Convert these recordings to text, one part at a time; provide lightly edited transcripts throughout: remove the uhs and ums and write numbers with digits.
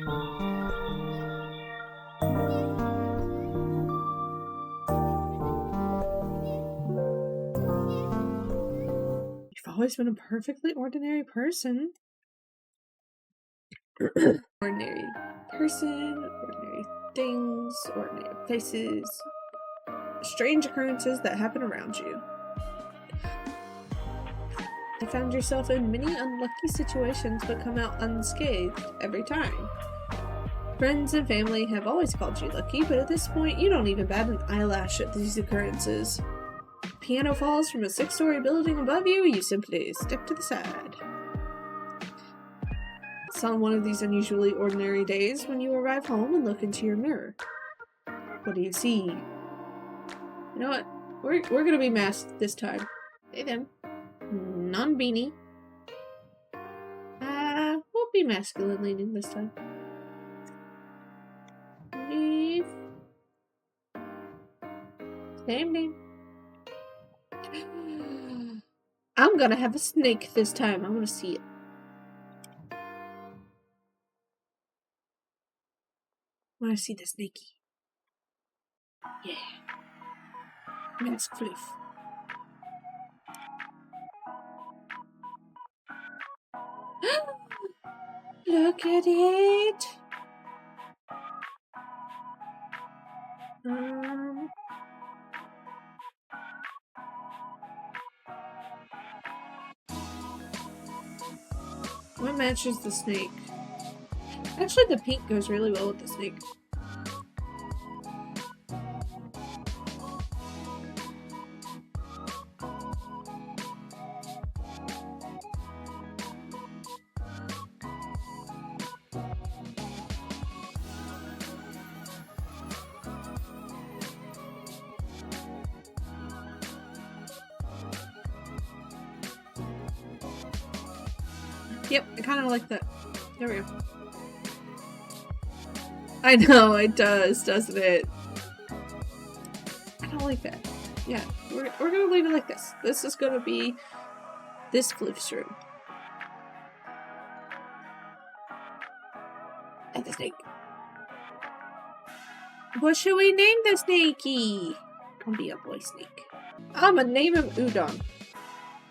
You've always been a perfectly ordinary person. Ordinary person, ordinary things, ordinary places, strange occurrences that happen around you. You found yourself in many unlucky situations but come out unscathed every time. Friends and family have always called you lucky, but at this point you don't even bat an eyelash at these occurrences. Piano falls from a 6-story building above you, you simply step to the side. It's on one of these unusually ordinary days when you arrive home and look into your mirror. What do you see? You know what? We're gonna be masked this time. Hey them. Non-beanie. We'll be masculine leaning this time. Leave. Same name. I'm gonna have a snake this time. I wanna see it. I wanna see the snakey. Yeah. Mask Floof. Look at it. What matches the snake? Actually, the pink goes really well with the snake. Yep, I kind of like that. There we go. I know, it does, doesn't it? I don't like that. Yeah, we're gonna leave it like this. This is gonna be this Floof's room. And the snake. What should we name the snakey? Gonna be a boy snake. I'm gonna name him Udon.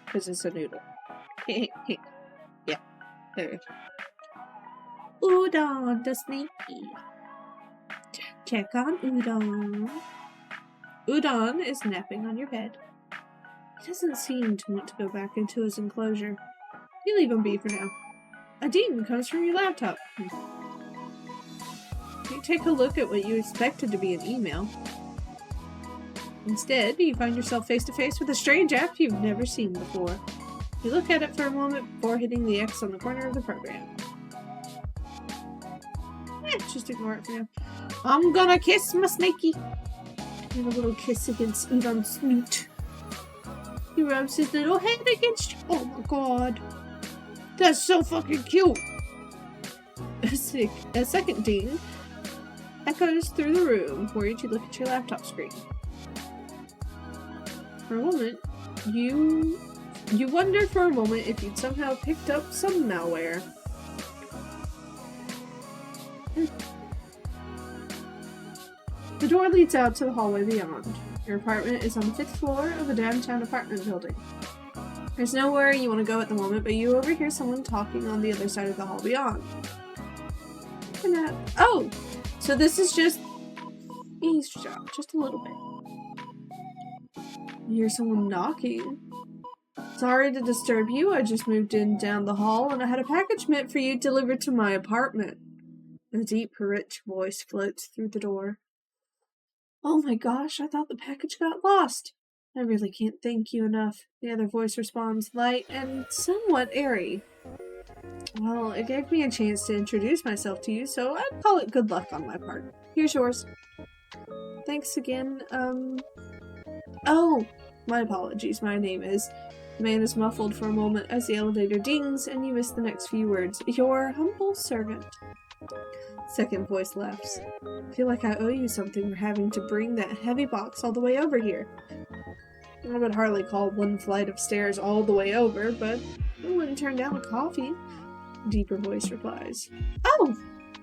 Because it's a noodle. Yeah, there. Udon the snakey. Check on Udon. Udon is napping on your bed. He doesn't seem to want to go back into his enclosure. You leave him be for now. A ding comes from your laptop. You take a look at what you expected to be an email. Instead, you find yourself face to face with a strange app you've never seen before. You look at it for a moment before hitting the X on the corner of the program. Just ignore it for now. I'm gonna kiss my snakey. And a little kiss against Udon's snoot. He rubs his little head against you. Oh my god. That's so fucking cute. A second ding echoes through the room, worried you look at your laptop screen. For a moment, you wonder for a moment if you'd somehow picked up some malware. The door leads out to the hallway beyond. Your apartment is on the 5th floor of a downtown apartment building. There's nowhere you want to go at the moment, but you overhear someone talking on the other side of the hall beyond. Oh! So this is just eavesdrop, just a little bit. You hear someone knocking. Sorry to disturb you, I just moved in down the hall and I had a package meant for you delivered to my apartment. A deep, rich voice floats through the door. Oh my gosh, I thought the package got lost. I really can't thank you enough. The other voice responds, light and somewhat airy. Well, it gave me a chance to introduce myself to you, so I'd call it good luck on my part. Here's yours. Thanks again, Oh, my apologies, my name is... The man is muffled for a moment as the elevator dings, and you miss the next few words. Your humble servant. Second voice laughs. I feel like I owe you something for having to bring that heavy box all the way over here. I would hardly call one flight of stairs all the way over, but I wouldn't turn down a coffee. Deeper voice replies. Oh!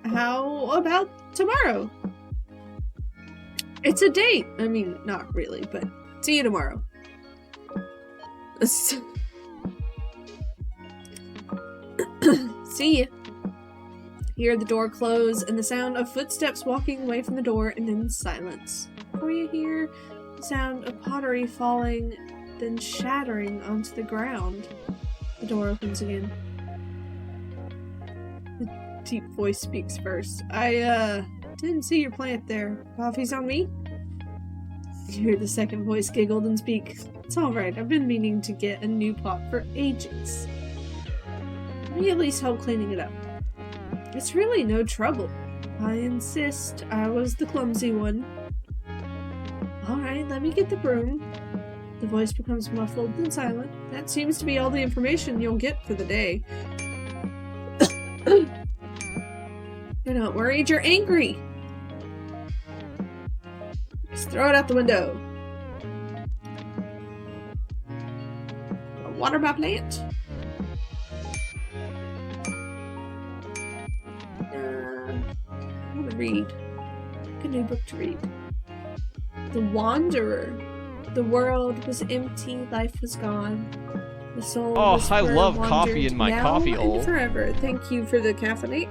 how about tomorrow? It's a date. I mean, not really, but see you tomorrow. See ya. Hear the door close and the sound of footsteps walking away from the door, and then silence. Before you hear the sound of pottery falling, then shattering onto the ground. The door opens again. The deep voice speaks first. I didn't see your plant there. Coffee's on me? You hear the second voice giggle and speak. It's alright, I've been meaning to get a new pot for ages. Let me at least help cleaning it up. It's really no trouble. I insist. I was the clumsy one. Alright, let me get the broom. The voice becomes muffled and silent. That seems to be all the information you'll get for the day. You're not worried, you're angry. Just throw it out the window. Water my plant. I want to read. Pick a new book to read. The Wanderer. The world was empty, life was gone. The soul was I love coffee in my coffee hole. And forever. Thank you for the caffeinate.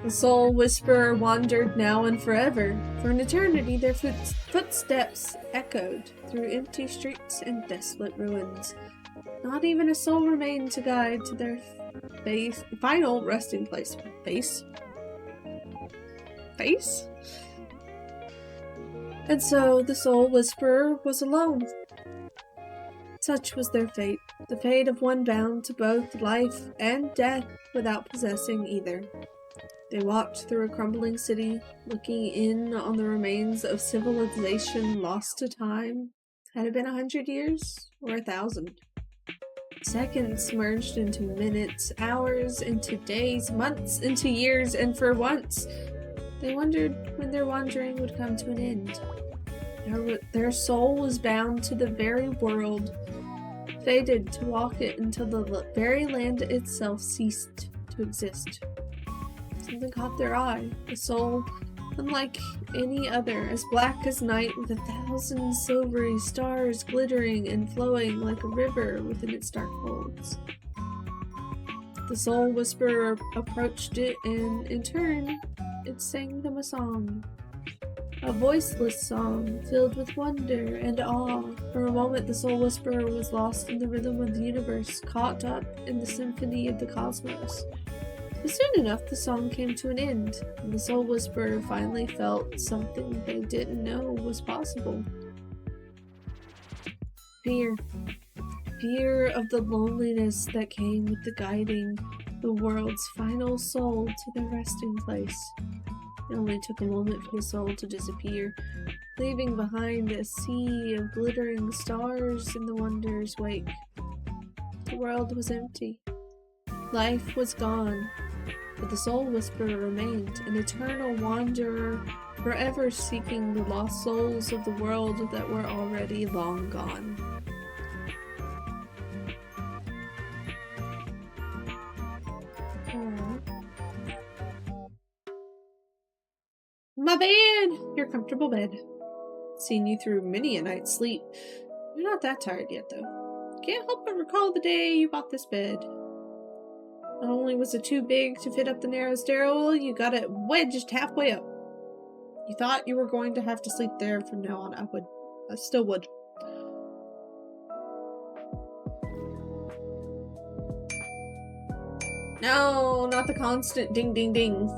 The soul whisperer wandered now and forever. For an eternity their footsteps echoed through empty streets and desolate ruins. Not even a soul remained to guide to their final resting place. Face? And so the soul whisperer was alone. Such was their fate. The fate of one bound to both life and death without possessing either. They walked through a crumbling city, looking in on the remains of civilization lost to time. Had it been 100 years or 1,000? Seconds merged into minutes, hours into days, months into years, and for once, they wondered when their wandering would come to an end. Their soul was bound to the very world, fated to walk it until the very land itself ceased to exist. Something caught their eye. A soul unlike any other, as black as night, with 1,000 silvery stars glittering and flowing like a river within its dark folds. The soul whisperer approached it, and in turn, it sang them a song. A voiceless song, filled with wonder and awe. For a moment, the soul whisperer was lost in the rhythm of the universe, caught up in the symphony of the cosmos. But soon enough, the song came to an end, and the soul whisperer finally felt something they didn't know was possible. Fear. Fear of the loneliness that came with the guiding the world's final soul to their resting place. It only took a moment for the soul to disappear, leaving behind a sea of glittering stars in the wanderer's wake. The world was empty. Life was gone. But the soul whisperer remained, an eternal wanderer, forever seeking the lost souls of the world that were already long gone. My bed! Your comfortable bed. Seen you through many a night's sleep. You're not that tired yet, though. Can't help but recall the day you bought this bed. Not only was it too big to fit up the narrow stairwell, you got it wedged halfway up. You thought you were going to have to sleep there from now on. I still would. No, not the constant ding ding ding.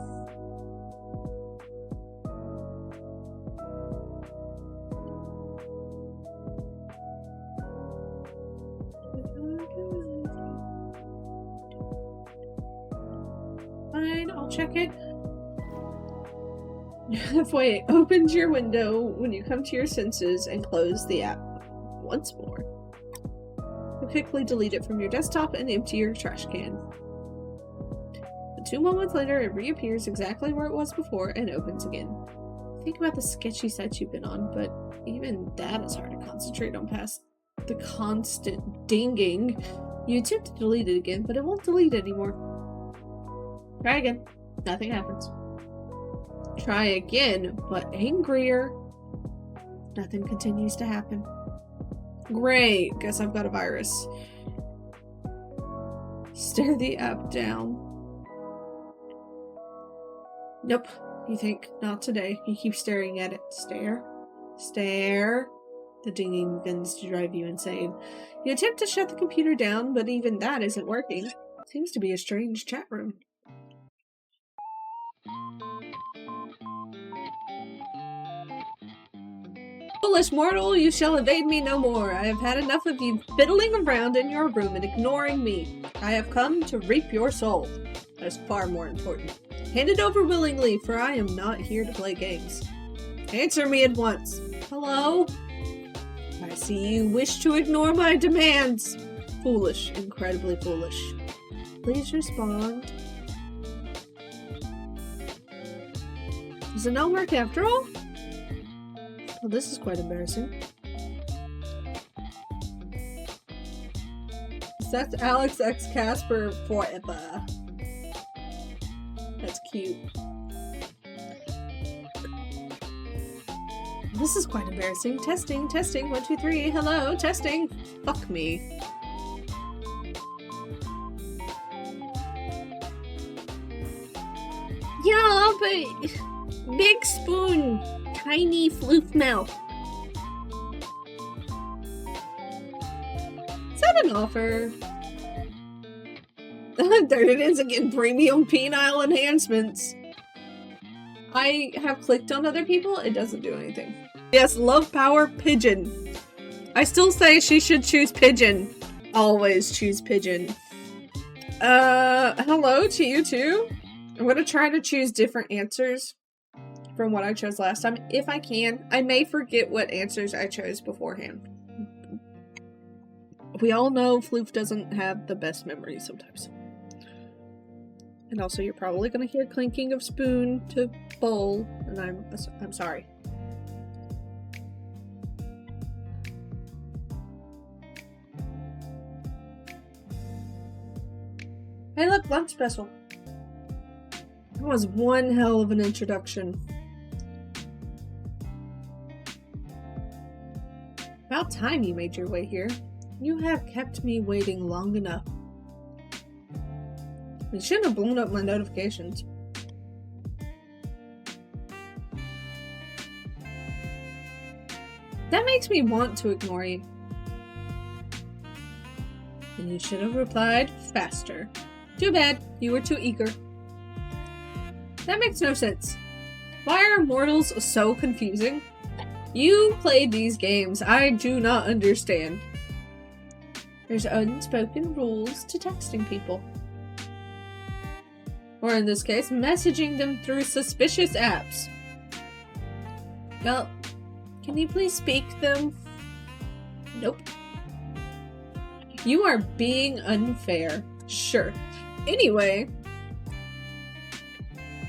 Fine, I'll check it. Halfway opened your window when you come to your senses and close the app once more. You quickly delete it from your desktop and empty your trash can. But 2 moments later, it reappears exactly where it was before and opens again. Think about the sketchy sites you've been on, but even that is hard to concentrate on past The constant dinging. You attempt to delete it again, but it won't delete anymore. Try again. Nothing happens. Try again, but angrier. Nothing continues to happen. Great. Guess I've got a virus. Stare the app down. Nope. You think, not today. You keep staring at it. Stare. Stare. The dinging begins to drive you insane. You attempt to shut the computer down, but even that isn't working. Seems to be a strange chat room. Foolish mortal, you shall evade me no more. I have had enough of you fiddling around in your room and ignoring me. I have come to reap your soul. That is far more important. Hand it over willingly, for I am not here to play games. Answer me at once. Hello? I see you wish to ignore my demands. Foolish, incredibly foolish. Please respond. Does it not work after all? Well, this is quite embarrassing. That's Alex X Casper forever. That's cute. This is quite embarrassing. Testing, testing, 1, 2, 3. Hello, testing. Fuck me. Yeah, but big spoon, tiny floof mouth. Is that an offer? There it is again, premium penile enhancements. I have clicked on other people, it doesn't do anything. Yes, love power pigeon. I still say she should choose pigeon. Always choose pigeon. Hello to you too. I'm gonna try to choose different answers from what I chose last time, if I can. I may forget what answers I chose beforehand. We all know Floof doesn't have the best memory sometimes. And also, you're probably gonna hear clinking of spoon to bowl, and I'm sorry. Hey look, lunch special. That was one hell of an introduction. About time you made your way here. You have kept me waiting long enough. You shouldn't have blown up my notifications. That makes me want to ignore you. And you should have replied faster. Too bad, you were too eager. That makes no sense. Why are mortals so confusing? You played these games. I do not understand. There's unspoken rules to texting people. Or in this case, messaging them through suspicious apps. Well, can you please speak them? Nope. You are being unfair. Sure. Anyway.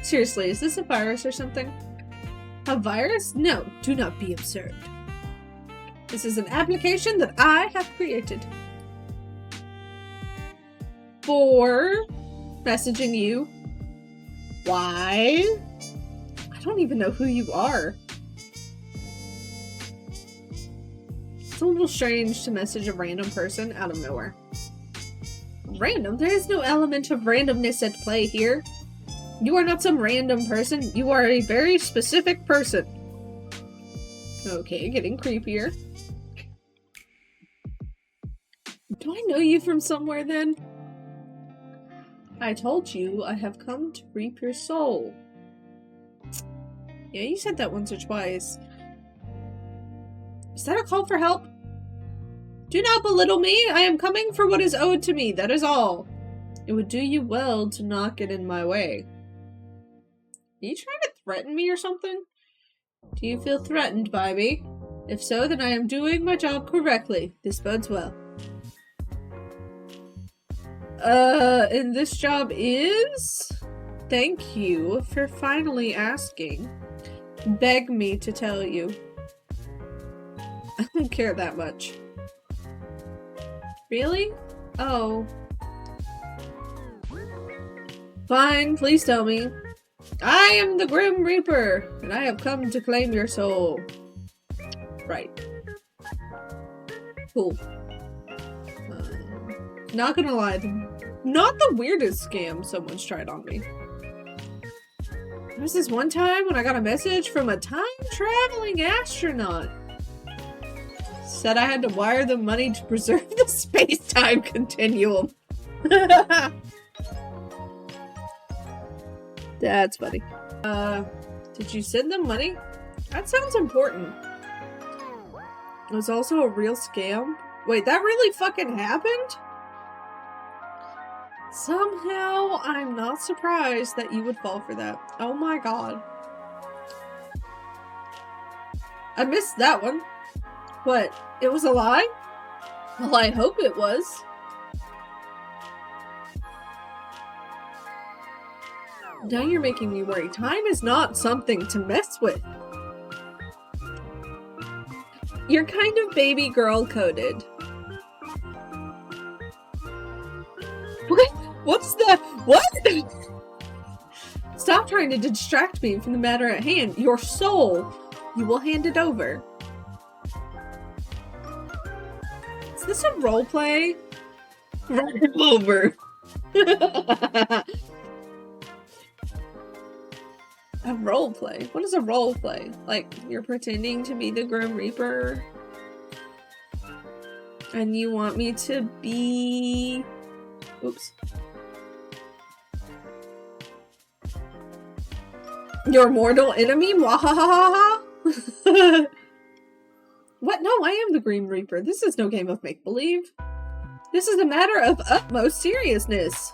Seriously, is this a virus or something? A virus? No, do not be absurd. This is an application that I have created. For messaging you. Why? I don't even know who you are. It's a little strange to message a random person out of nowhere. Random? There is no element of randomness at play here. You are not some random person. You are a very specific person. Okay, getting creepier. Do I know you from somewhere then? I told you I have come to reap your soul. Yeah, you said that once or twice. Is that a call for help? Do not belittle me. I am coming for what is owed to me. That is all. It would do you well to not get in my way. Are you trying to threaten me or something? Do you feel threatened by me? If so, then I am doing my job correctly. This bodes well. And this job is? Thank you for finally asking. Beg me to tell you. I don't care that much. Really? Oh. Fine, please tell me. I am the Grim Reaper, and I have come to claim your soul. Right. Cool. Not gonna lie, not the weirdest scam someone's tried on me. There was this one time when I got a message from a time-traveling astronaut. Said I had to wire them money to preserve the space-time continuum. That's funny. Did you send them money? That sounds important. It was also a real scam. Wait, that really fucking happened? Somehow, I'm not surprised that you would fall for that. Oh my god. I missed that one. What? It was a lie? Well, I hope it was. Now you're making me worry. Time is not something to mess with. You're kind of baby girl coded. What? What's that? What? Stop trying to distract me from the matter at hand. Your soul. You will hand it over. Is this a roleplay? Roll over. A roleplay? What is a roleplay? Like, you're pretending to be the Grim Reaper? And you want me to be... Oops. Your mortal enemy? Mwahahaha! What? No, I am the Grim Reaper. This is no game of make-believe. This is a matter of utmost seriousness.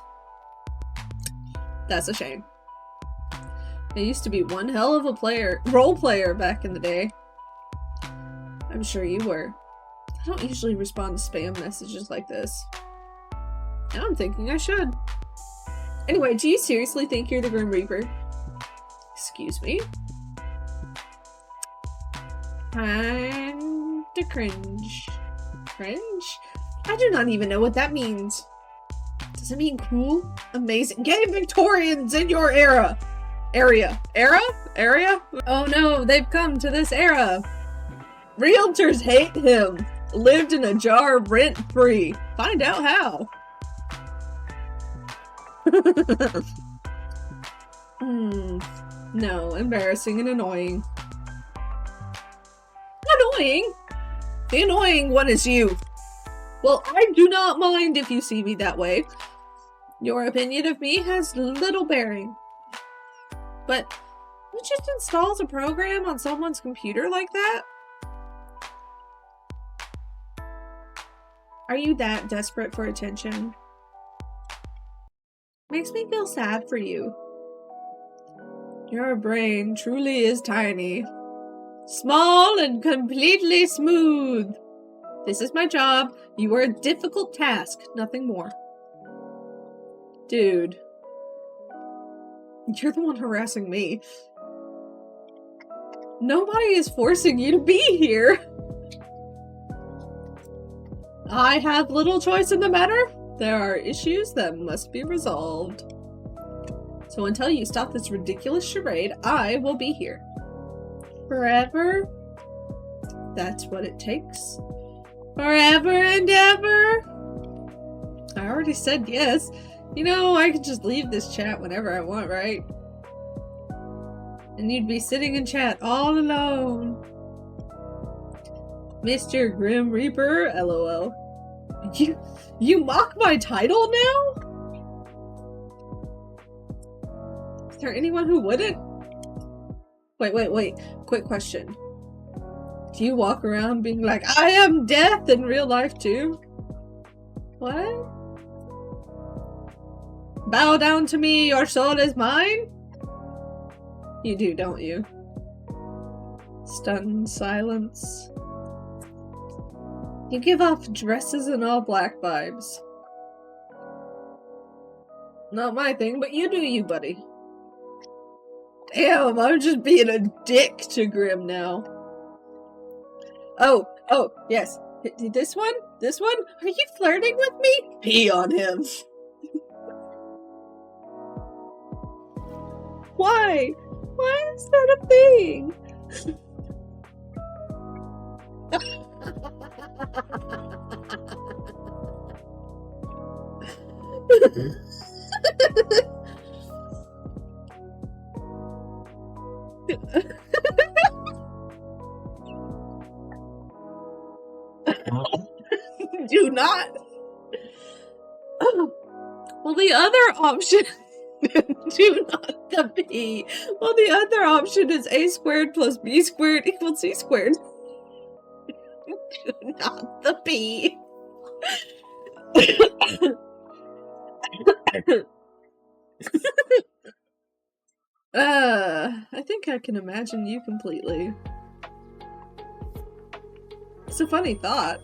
That's a shame. I used to be one hell of a role player back in the day. I'm sure you were. I don't usually respond to spam messages like this. Now I'm thinking I should. Anyway, do you seriously think you're the Grim Reaper? Excuse me? Time to cringe. Cringe? I do not even know what that means. Does it mean cool? Amazing? Gay Victorians in your area? Area? Oh no, they've come to this era. Realtors hate him. Lived in a jar rent-free. Find out how. No, embarrassing and annoying. Annoying? The annoying one is you. Well, I do not mind if you see me that way. Your opinion of me has little bearing. But who just installs a program on someone's computer like that? Are you that desperate for attention? Makes me feel sad for you. Your brain truly is tiny. Small and completely smooth. This is my job. You are a difficult task, nothing more. Dude. You're the one harassing me. Nobody is forcing you to be here. I have little choice in the matter. There are issues that must be resolved. So until you stop this ridiculous charade, I will be here. Forever? That's what it takes. Forever and ever? I already said yes. You know, I could just leave this chat whenever I want, right? And you'd be sitting in chat all alone. Mr. Grim Reaper, LOL. You mock my title now? Is there anyone who wouldn't? Wait. Quick question. Do you walk around being like, I am death in real life too? What? Bow down to me, your soul is mine? You do, don't you? Stunned silence. You give off dresses and all black vibes. Not my thing, but you do you, buddy. Damn, I'm just being a dick to Grim now. Oh, yes. This one? This one? Are you flirting with me? Pee on him. Why? Why is that a thing? Do not. Well, the other option. Do not the p. Well, the other option is a squared plus b squared equals c squared. Do not the p. I think I can imagine you completely. It's a funny thought.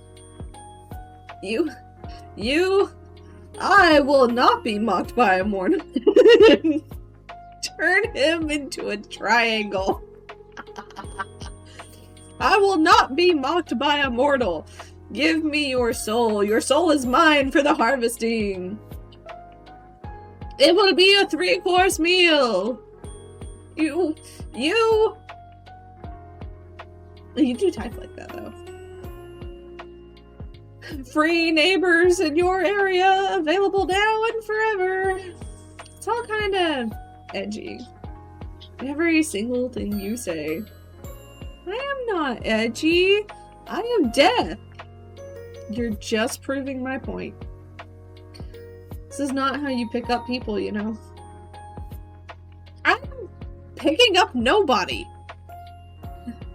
I will not be mocked by a mortal. Turn him into a triangle. I will not be mocked by a mortal. Give me your soul. Your soul is mine for the harvesting. It will be a 3-course meal. You do type like that, though. Free neighbors in your area, available now and forever. It's all kind of edgy. Every single thing you say. I am not edgy. I am deaf. You're just proving my point. This is not how you pick up people, you know. I'm picking up nobody.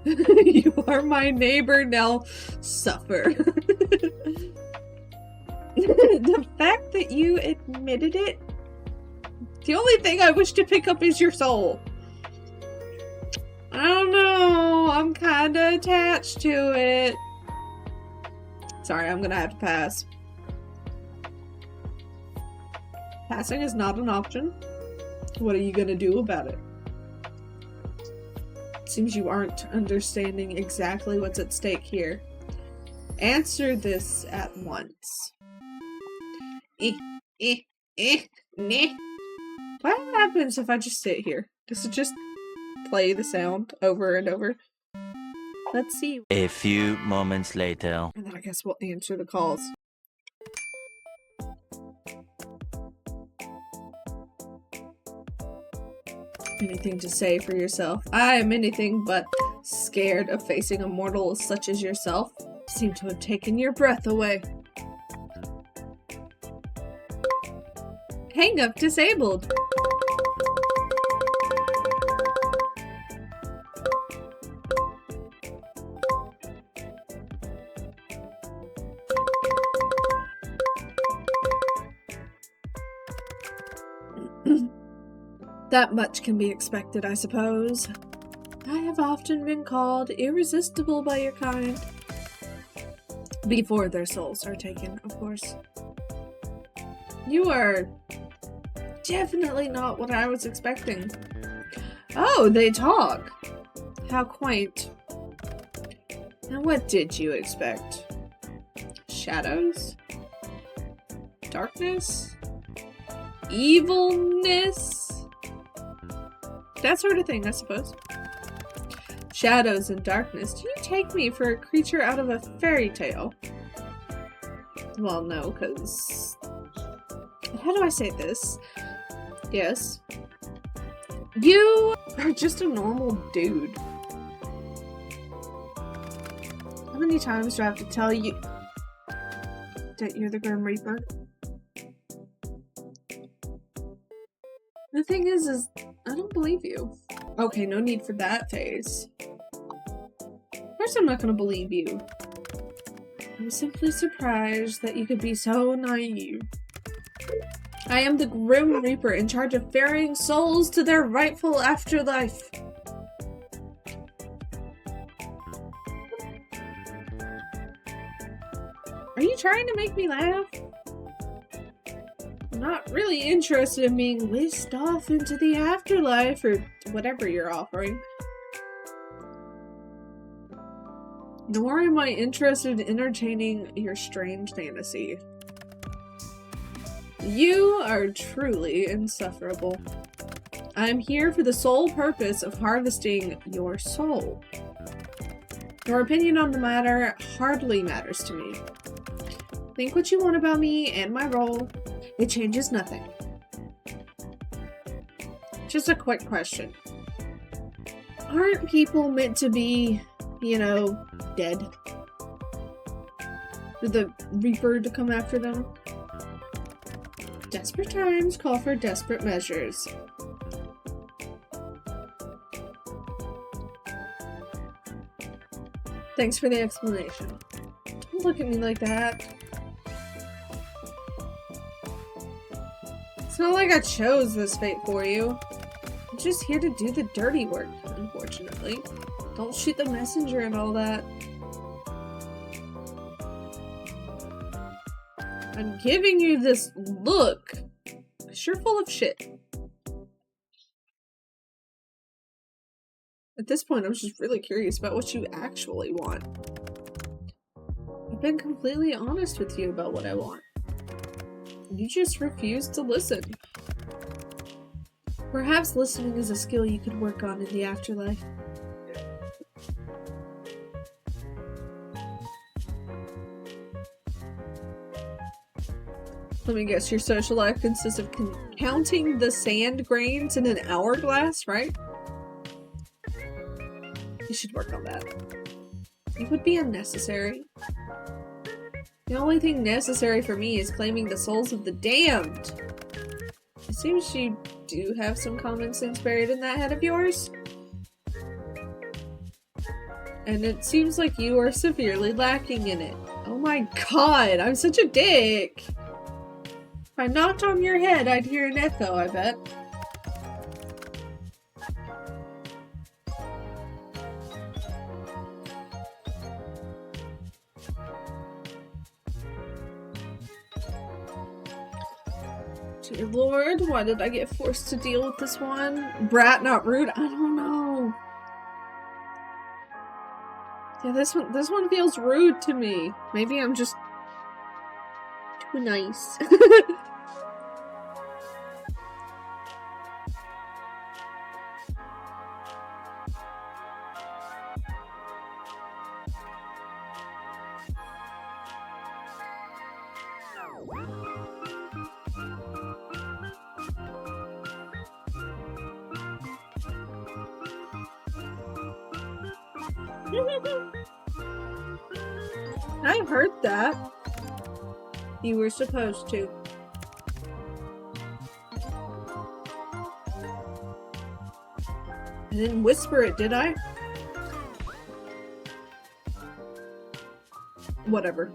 You are my neighbor, now suffer. The fact that you admitted it, the only thing I wish to pick up is your soul. I don't know, I'm kinda attached to it. Sorry, I'm gonna have to pass. Passing is not an option. What are you gonna do about it? Seems you aren't understanding exactly what's at stake here. Answer this at once. What happens if I just sit here? Does it just play the sound over and over? Let's see. A few moments later. And then I guess we'll answer the calls. Anything to say for yourself? I am anything but scared of facing a mortal such as yourself. Seem to have taken your breath away. Hang up disabled. That much can be expected, I suppose. I have often been called irresistible by your kind. Before their souls are taken, of course. You are definitely not what I was expecting. Oh, they talk. How quaint. And what did you expect? Shadows? Darkness? Evilness? That sort of thing, I suppose. Shadows and darkness. Do you take me for a creature out of a fairy tale? Well, no, because... How do I say this? Yes. You are just a normal dude. How many times do I have to tell you that you're the Grim Reaper? The thing is I don't believe you. Okay, no need for that face. Of course I'm not gonna believe you. I'm simply surprised that you could be so naive. I am the Grim Reaper in charge of ferrying souls to their rightful afterlife. Are you trying to make me laugh? I'm not really interested in being whisked off into the afterlife or whatever you're offering. Nor am I interested in entertaining your strange fantasy. You are truly insufferable. I am here for the sole purpose of harvesting your soul. Your opinion on the matter hardly matters to me. Think what you want about me and my role. It changes nothing. Just a quick question. Aren't people meant to be, you know, dead? For the Reaper to come after them? Desperate times call for desperate measures. Thanks for the explanation. Don't look at me like that. It's not like I chose this fate for you. I'm just here to do the dirty work, unfortunately. Don't shoot the messenger and all that. I'm giving you this look. You're full of shit. At this point, I'm just really curious about what you actually want. I've been completely honest with you about what I want. You just refuse to listen. Perhaps listening is a skill you could work on in the afterlife. Let me guess, your social life consists of counting the sand grains in an hourglass, right? You should work on that. It would be unnecessary. The only thing necessary for me is claiming the souls of the damned. It seems you do have some common sense buried in that head of yours. And it seems like you are severely lacking in it. Oh my god, I'm such a dick! If I knocked on your head, I'd hear an echo, I bet. Dear Lord, why did I get forced to deal with this one? Brat, not rude? I don't know. Yeah, this one feels rude to me. Maybe I'm just too nice. I heard that. You were supposed to. I didn't whisper it, did I? Whatever.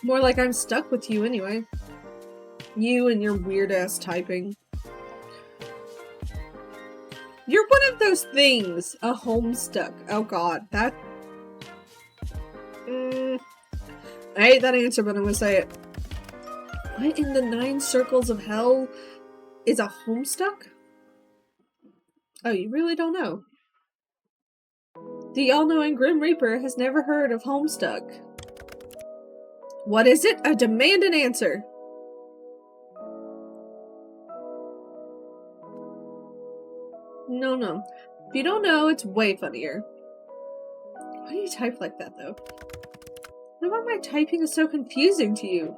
More like I'm stuck with you anyway. You and your weird-ass typing. You're one of those things. A homestuck. Oh god, that... I hate that answer, but I'm gonna say it. What in the 9 circles of hell is a homestuck? Oh, you really don't know. The all-knowing Grim Reaper has never heard of homestuck. What is it? I demand an answer. No. If you don't know, it's way funnier. Why do you type like that, though? Why about my typing is so confusing to you?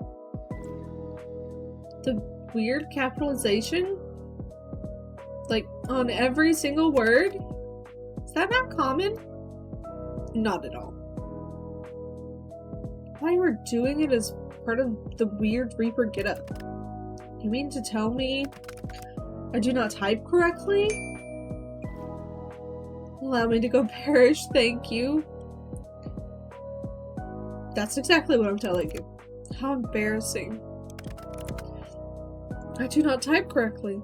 The weird capitalization? Like, on every single word? Is that not common? Not at all. Why you were doing it as part of the weird Reaper getup? You mean to tell me I do not type correctly? Allow me to go perish, thank you. That's exactly what I'm telling you. How embarrassing. I do not type correctly.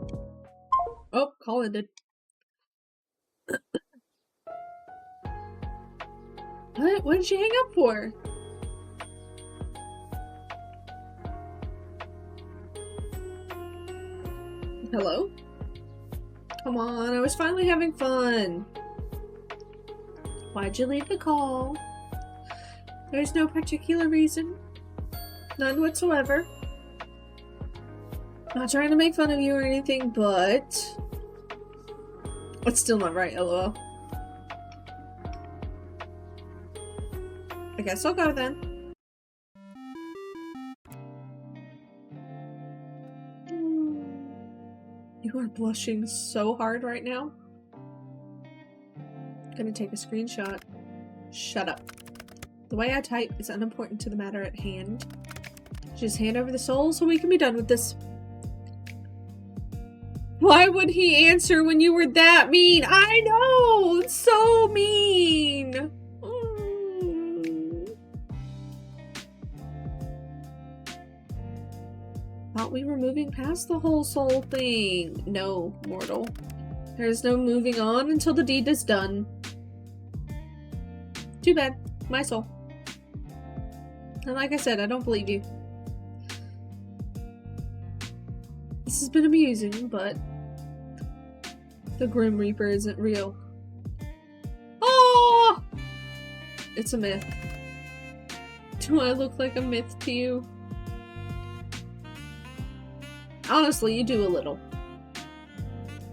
Oh, call ended. What did you hang up for? Hello? Come on, I was finally having fun. Why'd you leave the call? There's no particular reason. None whatsoever. Not trying to make fun of you or anything, but it's still not right, lol. I guess I'll go then. You are blushing so hard right now. I'm gonna take a screenshot. Shut up. The way I type is unimportant to the matter at hand. Just hand over the soul so we can be done with this. Why would he answer when you were that mean? I know! It's so mean! Thought we were moving past the whole soul thing. No, mortal. There is no moving on until the deed is done. Too bad. My soul. And like I said, I don't believe you. This has been amusing, but the Grim Reaper isn't real. Oh! It's a myth. Do I look like a myth to you? Honestly, you do a little.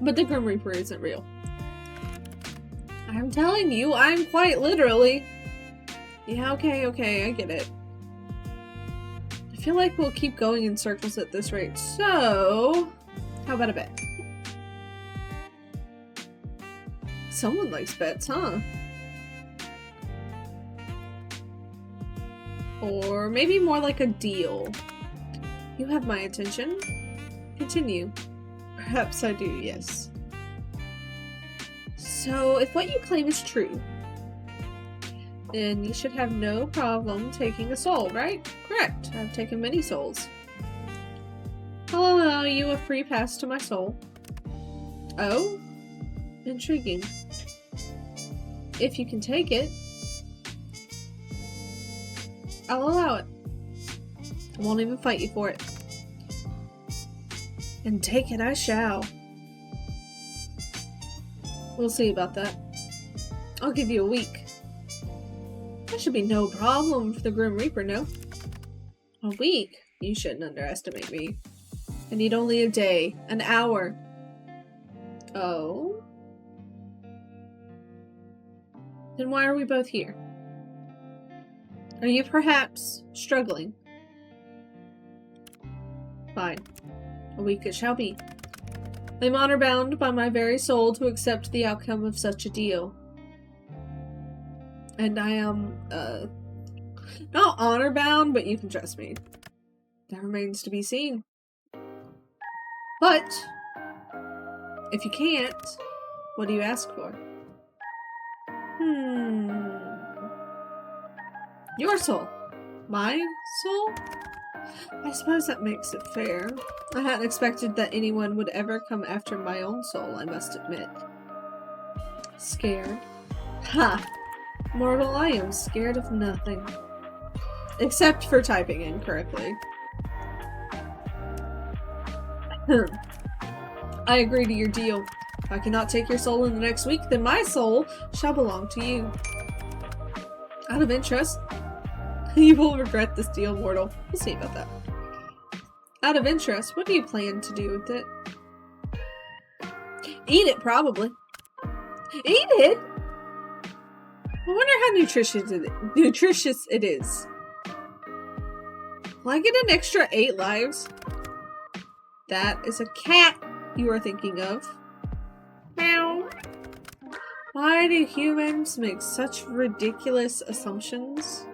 But the Grim Reaper isn't real. I'm telling you, I'm quite literally. Yeah, okay, I get it. I feel like we'll keep going in circles at this rate, so how about a bet? Someone likes bets, huh? Or maybe more like a deal. You have my attention. Continue. Perhaps I do, yes. So, if what you claim is true, then you should have no problem taking a soul, right? Correct. I've taken many souls. I'll allow you a free pass to my soul. Oh? Intriguing. If you can take it, I'll allow it. I won't even fight you for it. And take it I shall. We'll see about that. I'll give you a week. That should be no problem for the Grim Reaper, no? A week? You shouldn't underestimate me. I need only a day. An hour. Oh? Then why are we both here? Are you perhaps struggling? Fine. A week it shall be. I am honor-bound by my very soul to accept the outcome of such a deal. And I am, not honor-bound, but you can trust me. That remains to be seen. But, if you can't, what do you ask for? Your soul. My soul? I suppose that makes it fair. I hadn't expected that anyone would ever come after my own soul, I must admit. Scared? Ha! Mortal, I am scared of nothing. Except for typing incorrectly. I agree to your deal. If I cannot take your soul in the next week, then my soul shall belong to you. Out of interest, you will regret this deal, mortal. We'll see about that. Out of interest, what do you plan to do with it? Eat it, probably. Eat it? I wonder how nutritious it is. Will I get an extra 8 lives? That is a cat you are thinking of. Meow. Why do humans make such ridiculous assumptions?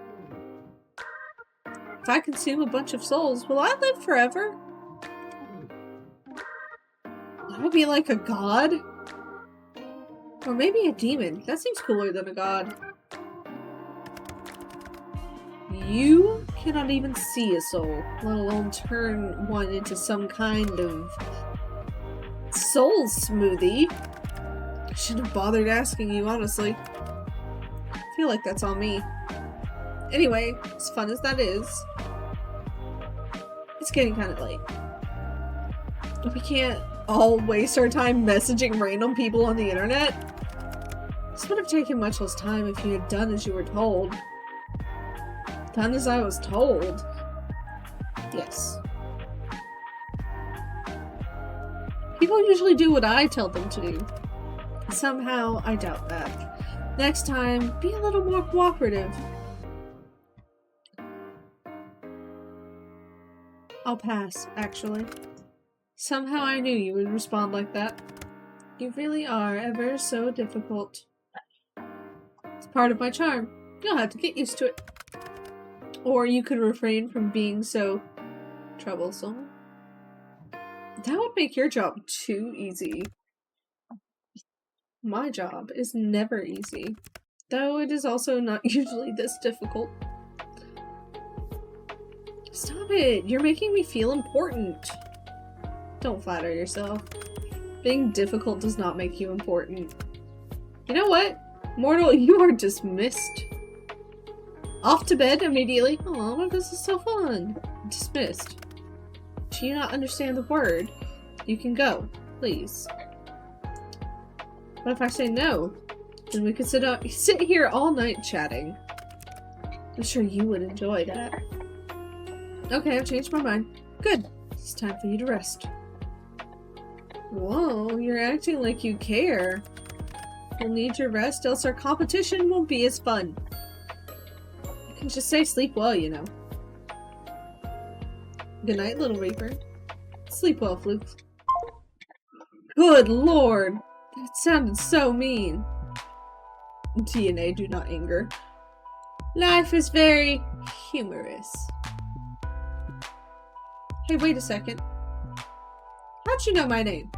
If I consume a bunch of souls, will I live forever? Will I be like a god? Or maybe a demon. That seems cooler than a god. You cannot even see a soul, let alone turn one into some kind of soul smoothie. I shouldn't have bothered asking you, honestly. I feel like that's on me. Anyway, as fun as that is, it's getting kind of late. We can't all waste our time messaging random people on the internet. This would have taken much less time if you had done as you were told. Done as I was told. Yes. People usually do what I tell them to do. Somehow, I doubt that. Next time, be a little more cooperative. I'll pass, actually. Somehow I knew you would respond like that. You really are ever so difficult. It's part of my charm. You'll have to get used to it. Or you could refrain from being so troublesome. That would make your job too easy. My job is never easy, though it is also not usually this difficult. Stop it! You're making me feel important. Don't flatter yourself. Being difficult does not make you important. You know what? Mortal, you are dismissed. Off to bed immediately. Aw, this is so fun. Dismissed. Do you not understand the word? You can go, please. What if I say no? Then we could sit here all night chatting. I'm sure you would enjoy that. Okay, I've changed my mind. Good. It's time for you to rest. Whoa, you're acting like you care. You'll need your rest, else our competition won't be as fun. You can just say sleep well, you know. Good night, little Reaper. Sleep well, Floof. Good lord! That sounded so mean. DNA, do not anger. Life is very humorous. Hey, wait a second. How'd you know my name?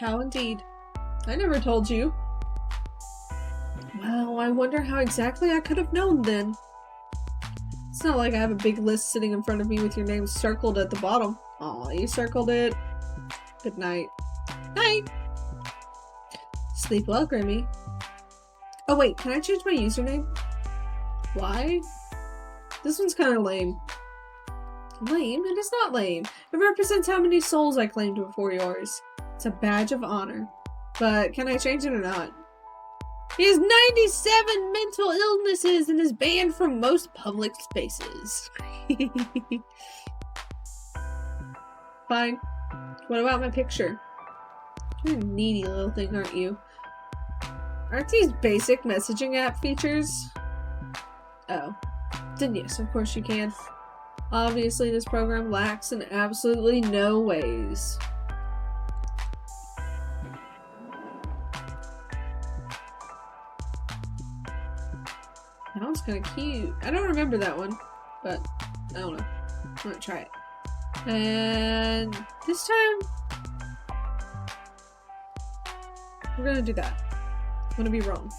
How indeed. I never told you. Well, I wonder how exactly I could have known then. It's not like I have a big list sitting in front of me with your name circled at the bottom. Aw, you circled it. Good night. Night! Sleep well, Grimmy. Oh wait, can I change my username? Why? This one's kind of lame. Lame? It is not lame. It represents how many souls I claimed before yours. It's a badge of honor. But can I change it or not? He has 97 mental illnesses and is banned from most public spaces. Fine. What about my picture? You're a needy little thing, aren't you? Aren't these basic messaging app features? Oh. Then yes, of course you can. Obviously, this program lacks in absolutely no ways. That one's kind of cute. I don't remember that one, but I don't know. I'm gonna try it. And this time, we're gonna do that. I'm gonna be wrong.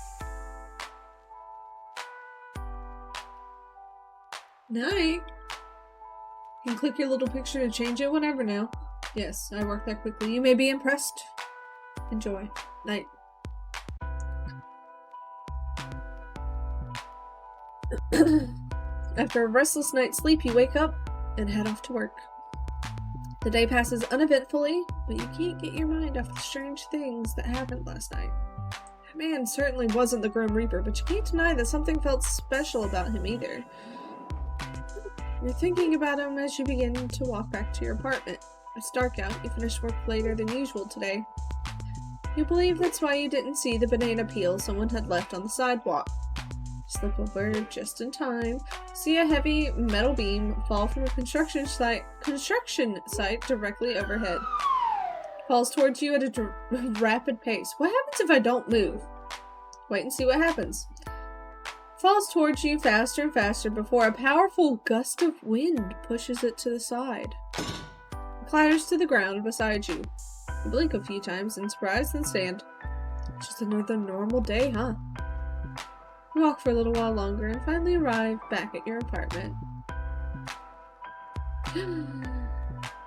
Night. You can click your little picture to change it whenever now. Yes, I work that quickly. You may be impressed. Enjoy. Night. After a restless night's sleep, you wake up and head off to work. The day passes uneventfully, but you can't get your mind off the strange things that happened last night. That man certainly wasn't the Grim Reaper, but you can't deny that something felt special about him either. You're thinking about him as you begin to walk back to your apartment. It's dark out. You finished work later than usual today. You believe that's why you didn't see the banana peel someone had left on the sidewalk. Slip over just in time. See a heavy metal beam fall from a construction site directly overhead. It falls towards you at a rapid pace. What happens if I don't move? Wait and see what happens. Falls towards you faster and faster before a powerful gust of wind pushes it to the side. It clatters to the ground beside you. You blink a few times in surprise, then stand. Just another normal day, huh? You walk for a little while longer and finally arrive back at your apartment.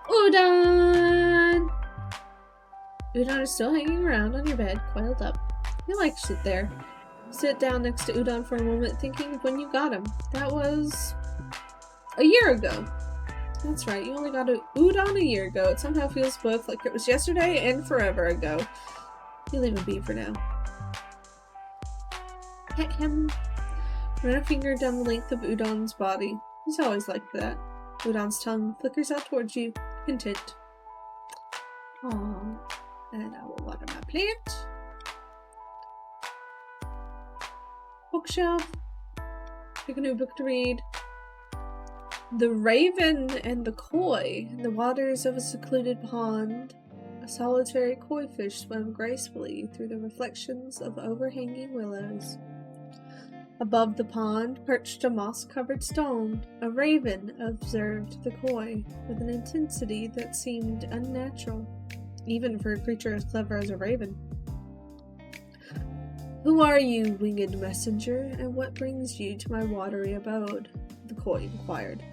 Udon! Udon is still hanging around on your bed, coiled up. You like to sit there. Sit down next to Udon for a moment, thinking of when you got him. That was a year ago. That's right, you only got Udon a year ago. It somehow feels both like it was yesterday and forever ago. You leave him be for now. Pet him. Run a finger down the length of Udon's body. He's always like that. Udon's tongue flickers out towards you, content. Aww. And I will water my plant. Bookshelf. Pick a new book to read. The Raven and the Koi. In the waters of a secluded pond, a solitary koi fish swam gracefully through the reflections of overhanging willows. Above the pond perched a moss-covered stone. A raven observed the koi with an intensity that seemed unnatural, even for a creature as clever as a raven. "Who are you, winged messenger, and what brings you to my watery abode?" the koi inquired.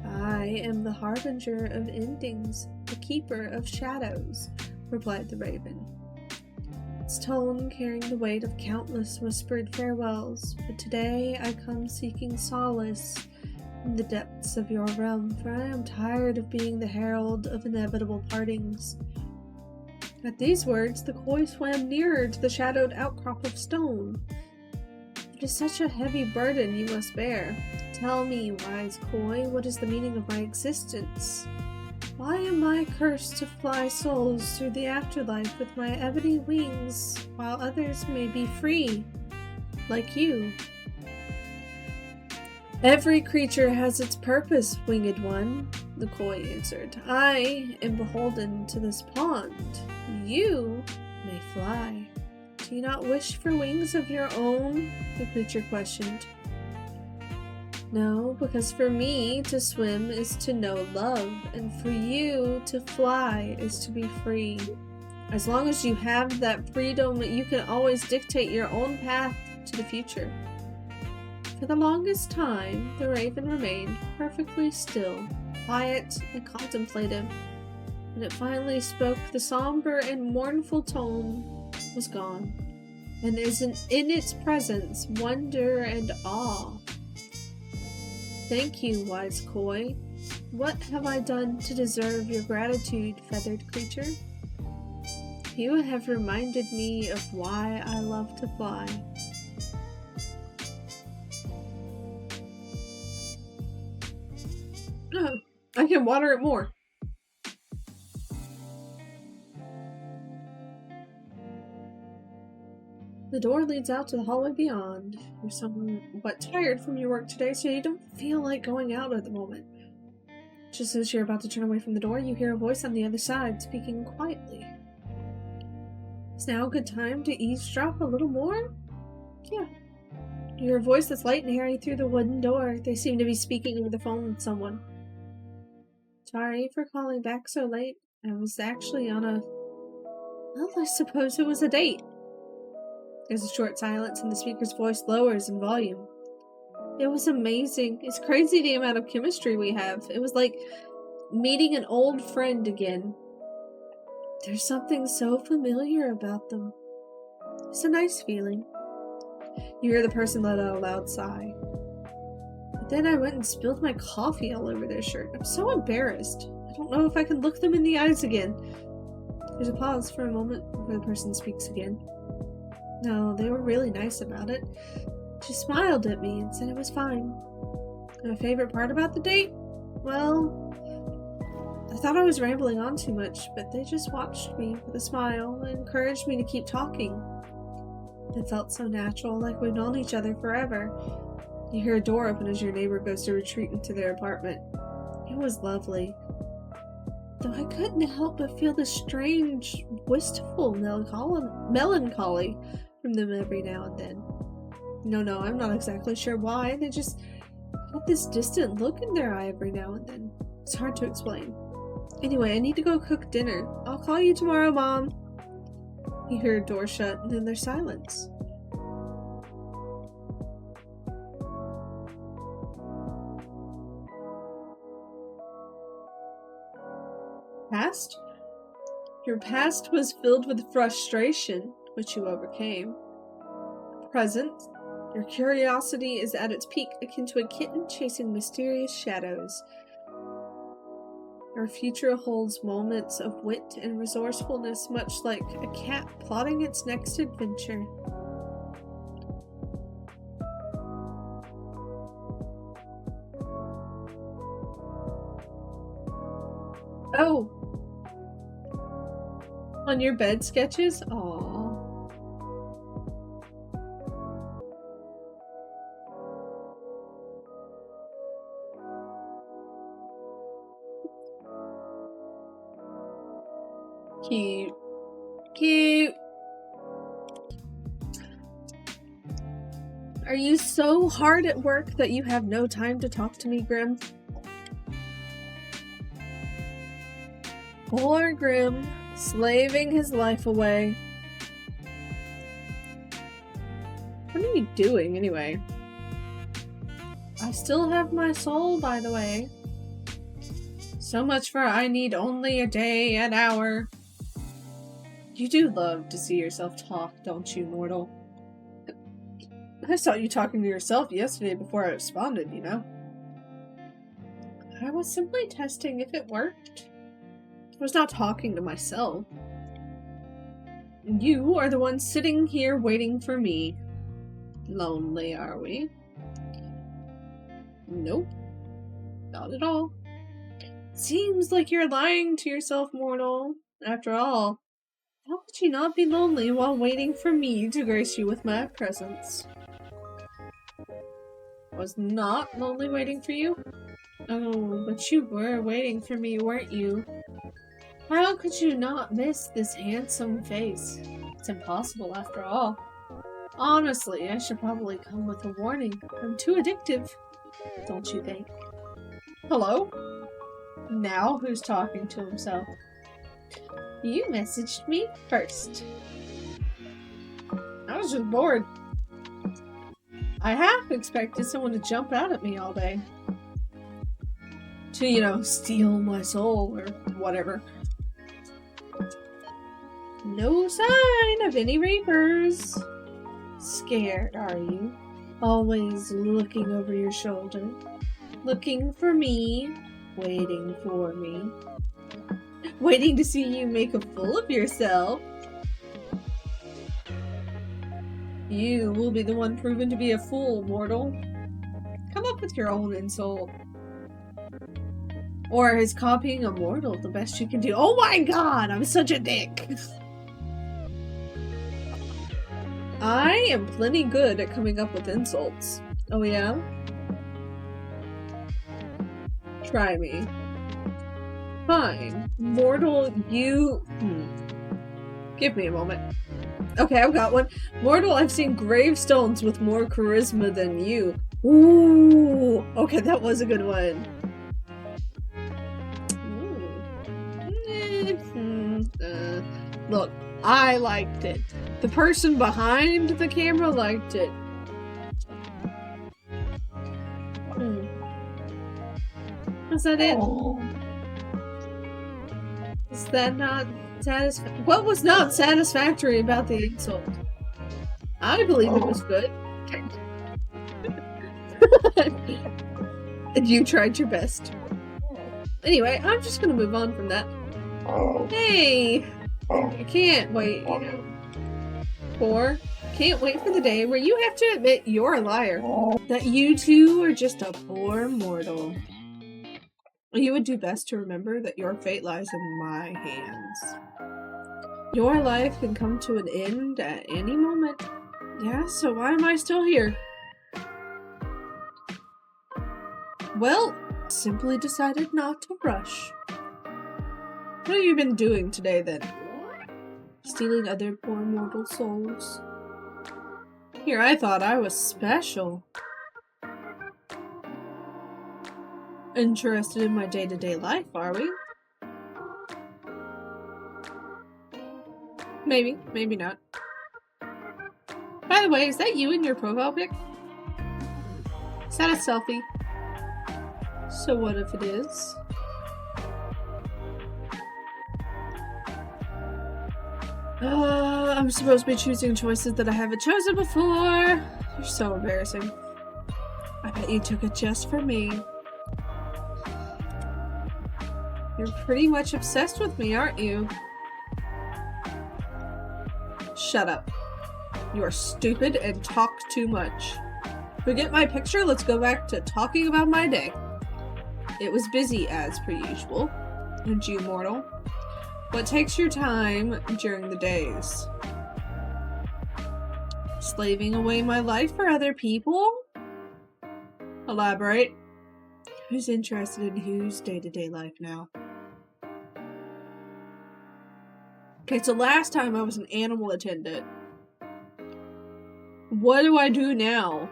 "I am the harbinger of endings, the keeper of shadows," replied the raven, its tone carrying the weight of countless whispered farewells. "But today I come seeking solace in the depths of your realm, for I am tired of being the herald of inevitable partings." At these words, the koi swam nearer to the shadowed outcrop of stone. "It is such a heavy burden you must bear. Tell me, wise koi, what is the meaning of my existence? Why am I cursed to fly souls through the afterlife with my ebony wings, while others may be free, like you?" "Every creature has its purpose, winged one," the koi answered. "I am beholden to this pond. You may fly. Do you not wish for wings of your own?" the creature questioned. "No, because for me to swim is to know love, and for you to fly is to be free. As long as you have that freedom, you can always dictate your own path to the future." For the longest time, the raven remained perfectly still, quiet and contemplative. When it finally spoke, the somber and mournful tone was gone, and in its presence wonder and awe. "Thank you, wise koi. What have I done to deserve your gratitude, feathered creature? You have reminded me of why I love to fly." Oh, I can water it more. The door leads out to the hallway beyond. You're somewhat tired from your work today, so you don't feel like going out at the moment. Just as you're about to turn away from the door, you hear a voice on the other side speaking quietly. "Is now a good time to eavesdrop a little more?" "Yeah." You hear a voice that's light and airy through the wooden door. They seem to be speaking over the phone with someone. "Sorry for calling back so late. I was actually on well, I suppose it was a date." There's a short silence and the speaker's voice lowers in volume. "It was amazing. It's crazy the amount of chemistry we have. It was like meeting an old friend again. There's something so familiar about them. It's a nice feeling." You hear the person let out a loud sigh. "But then I went and spilled my coffee all over their shirt. I'm so embarrassed. I don't know if I can look them in the eyes again." There's a pause for a moment before the person speaks again. "No, they were really nice about it. She smiled at me and said it was fine. My favorite part about the date? Well, I thought I was rambling on too much, but they just watched me with a smile and encouraged me to keep talking. It felt so natural, like we'd known each other forever." You hear a door open as your neighbor goes to retreat into their apartment. It was lovely. Though I couldn't help but feel this strange, wistful melancholy from them every now and then. No, I'm not exactly sure why. They just had this distant look in their eye every now and then. It's hard to explain. Anyway, I need to go cook dinner. I'll call you tomorrow, Mom. You hear a door shut, and then there's silence. Past? Your past was filled with frustration, which you overcame. Present? Your curiosity is at its peak, akin to a kitten chasing mysterious shadows. Your future holds moments of wit and resourcefulness, much like a cat plotting its next adventure. Oh. On your bed sketches? Aww. Cute. Cute. Are you so hard at work that you have no time to talk to me, Grim? Poor Grim, slaving his life away. What are you doing, anyway? I still have my soul, by the way. So much for I need only a day, an hour. You do love to see yourself talk, don't you, mortal? I saw you talking to yourself yesterday before I responded, you know? I was simply testing if it worked. I was not talking to myself. You are the one sitting here waiting for me. Lonely, are we? Nope. Not at all. Seems like you're lying to yourself, mortal. After all, how could you not be lonely while waiting for me to grace you with my presence? Was not lonely waiting for you? Oh, but you were waiting for me, weren't you? How could you not miss this handsome face? It's impossible after all. Honestly, I should probably come with a warning. I'm too addictive, don't you think? Hello? Now who's talking to himself? You messaged me first. I was just bored. I half expected someone to jump out at me all day. To, you know, steal my soul or whatever. No sign of any reapers. Scared, are you? Always looking over your shoulder. Looking for me. Waiting for me. Waiting to see you make a fool of yourself. You will be the one proven to be a fool, mortal. Come up with your own insult. Or is copying a mortal the best you can do? Oh my god, I'm such a dick! I am plenty good at coming up with insults. Oh yeah? Try me. Fine. Mortal, you... Give me a moment. Okay, I've got one. Mortal, I've seen gravestones with more charisma than you. Ooh! Okay, that was a good one. Look, I liked it. The person behind the camera liked it. Was that it? Is that not satisfactory? What was not satisfactory about the insult? I believe it was good. And you tried your best. Anyway, I'm just gonna move on from that. Hey! I can't wait, you know. Can't wait for the day where you have to admit you're a liar. That you two are just a poor mortal. You would do best to remember that your fate lies in my hands. Your life can come to an end at any moment. Yeah, so why am I still here? Well, simply decided not to rush. What have you been doing today, then? Stealing other poor mortal souls. Here, I thought I was special. Interested in my day-to-day life, are we? Maybe, maybe not. By the way, is that you in your profile pic? Is that a selfie? So what if it is? I'm supposed to be choosing choices that I haven't chosen before. You're so embarrassing. I bet you took it just for me. You're pretty much obsessed with me, aren't you? Shut up. You are stupid and talk too much. Forget my picture, let's go back to talking about my day. It was busy as per usual. And you, mortal? What takes your time during the days? Slaving away my life for other people? Elaborate. Who's interested in whose day-to-day life now? Okay, so last time I was an animal attendant. What do I do now?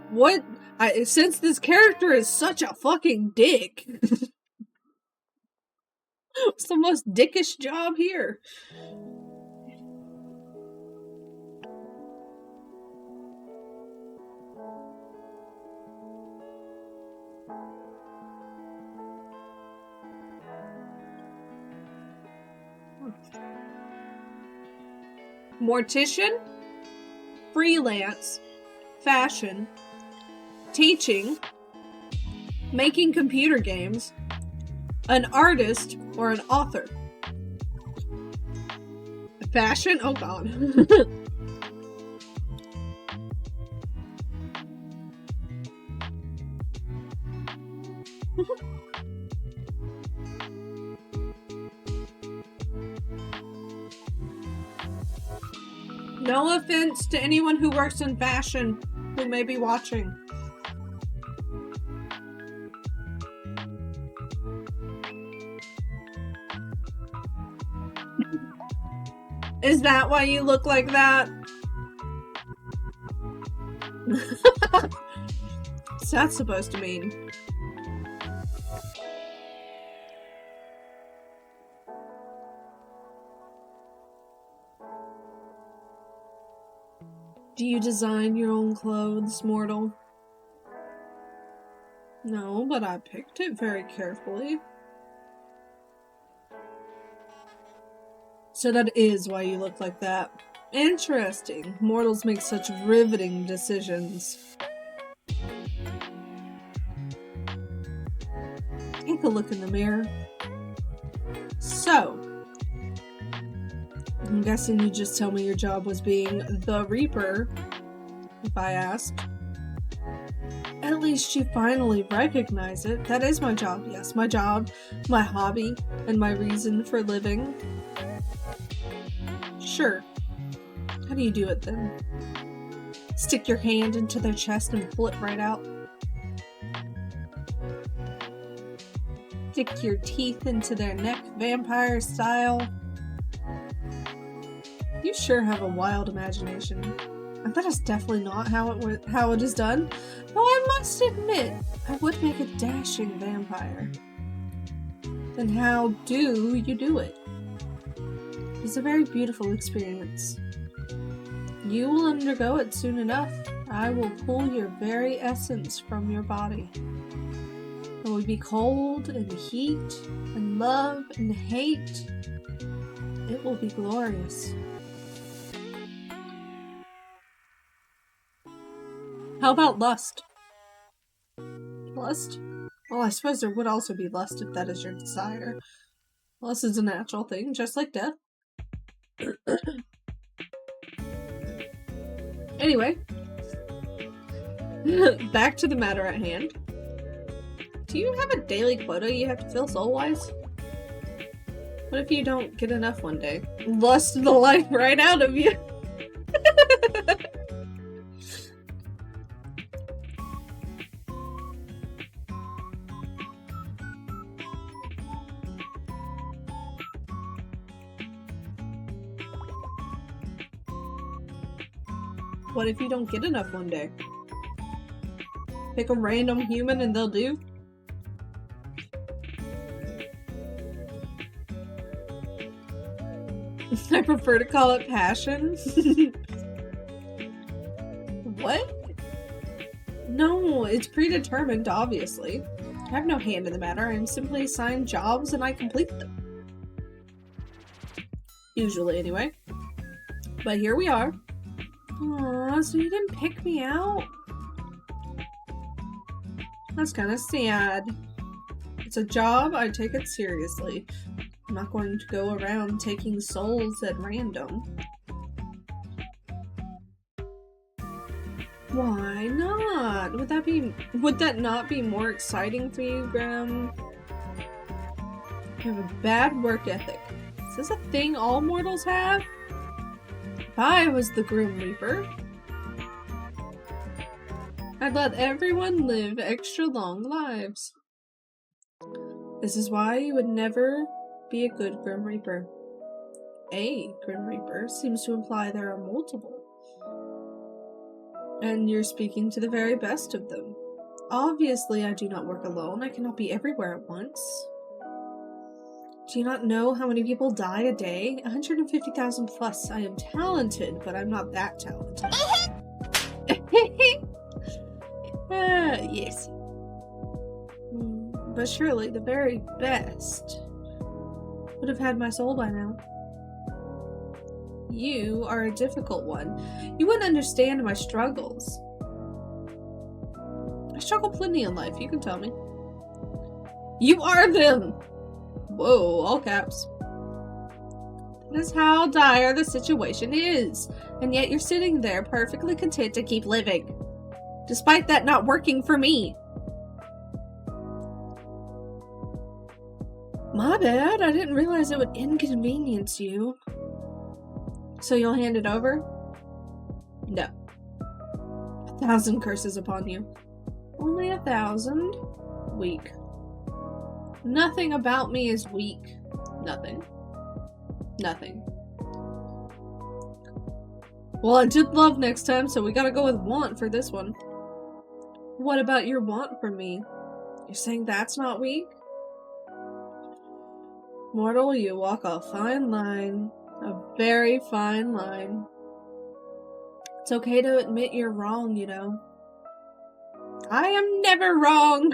What? Since this character is such a fucking dick. What's the most dickish job here? Mortician, freelance, fashion, teaching, making computer games, an artist, or an author. Fashion? Oh god. No offense to anyone who works in fashion who may be watching. Is that why you look like that? What's that supposed to mean? Do you design your own clothes, mortal? No, but I picked it very carefully. So that is why you look like that. Interesting. Mortals make such riveting decisions. Take a look in the mirror. So, I'm guessing you just tell me your job was being the Reaper, if I asked. At least you finally recognize it. That is my job, yes. My job, my hobby, and my reason for living. Sure. How do you do it then? Stick your hand into their chest and pull it right out? Stick your teeth into their neck, vampire style? You sure have a wild imagination. And that is definitely not how it is done. Though I must admit, I would make a dashing vampire. Then how do you do it? It's a very beautiful experience. You will undergo it soon enough. I will pull your very essence from your body. It will be cold and heat and love and hate. It will be glorious. How about lust? Lust? Well, I suppose there would also be lust if that is your desire. Lust is a natural thing, just like death. Anyway, back to the matter at hand. Do you have a daily quota you have to fill soul-wise? What if you don't get enough one day? Lust the life right out of you! What if you don't get enough one day? Pick a random human and they'll do? I prefer to call it passion. What? No, it's predetermined, obviously. I have no hand in the matter. I'm simply assigned jobs and I complete them. Usually, anyway. But here we are. Aw, so you didn't pick me out? That's kind of sad. It's a job, I take it seriously. I'm not going to go around taking souls at random. Why not? Would that not be more exciting for you, Graham? You have a bad work ethic. Is this a thing all mortals have? If I was the Grim Reaper, I'd let everyone live extra long lives. This is why you would never be a good Grim Reaper. A Grim Reaper seems to imply there are multiple. And you're speaking to the very best of them. Obviously, I do not work alone. I cannot be everywhere at once. Do you not know how many people die a day? 150,000 plus. I am talented, but I'm not that talented. Yes. But surely the very best would have had my soul by now. You are a difficult one. You wouldn't understand my struggles. I struggle plenty in life, you can tell me. You are them! Whoa, all caps. That is how dire the situation is. And yet you're sitting there perfectly content to keep living. Despite that not working for me. My bad, I didn't realize it would inconvenience you. So you'll hand it over? No. 1,000 curses upon you. Only 1,000? Weak. Nothing about me is weak. Nothing. Nothing. Well, I did love next time, so we gotta go with want for this one. What about your want for me? You're saying that's not weak? Mortal, you walk a fine line. A very fine line. It's okay to admit you're wrong, you know. I am never wrong!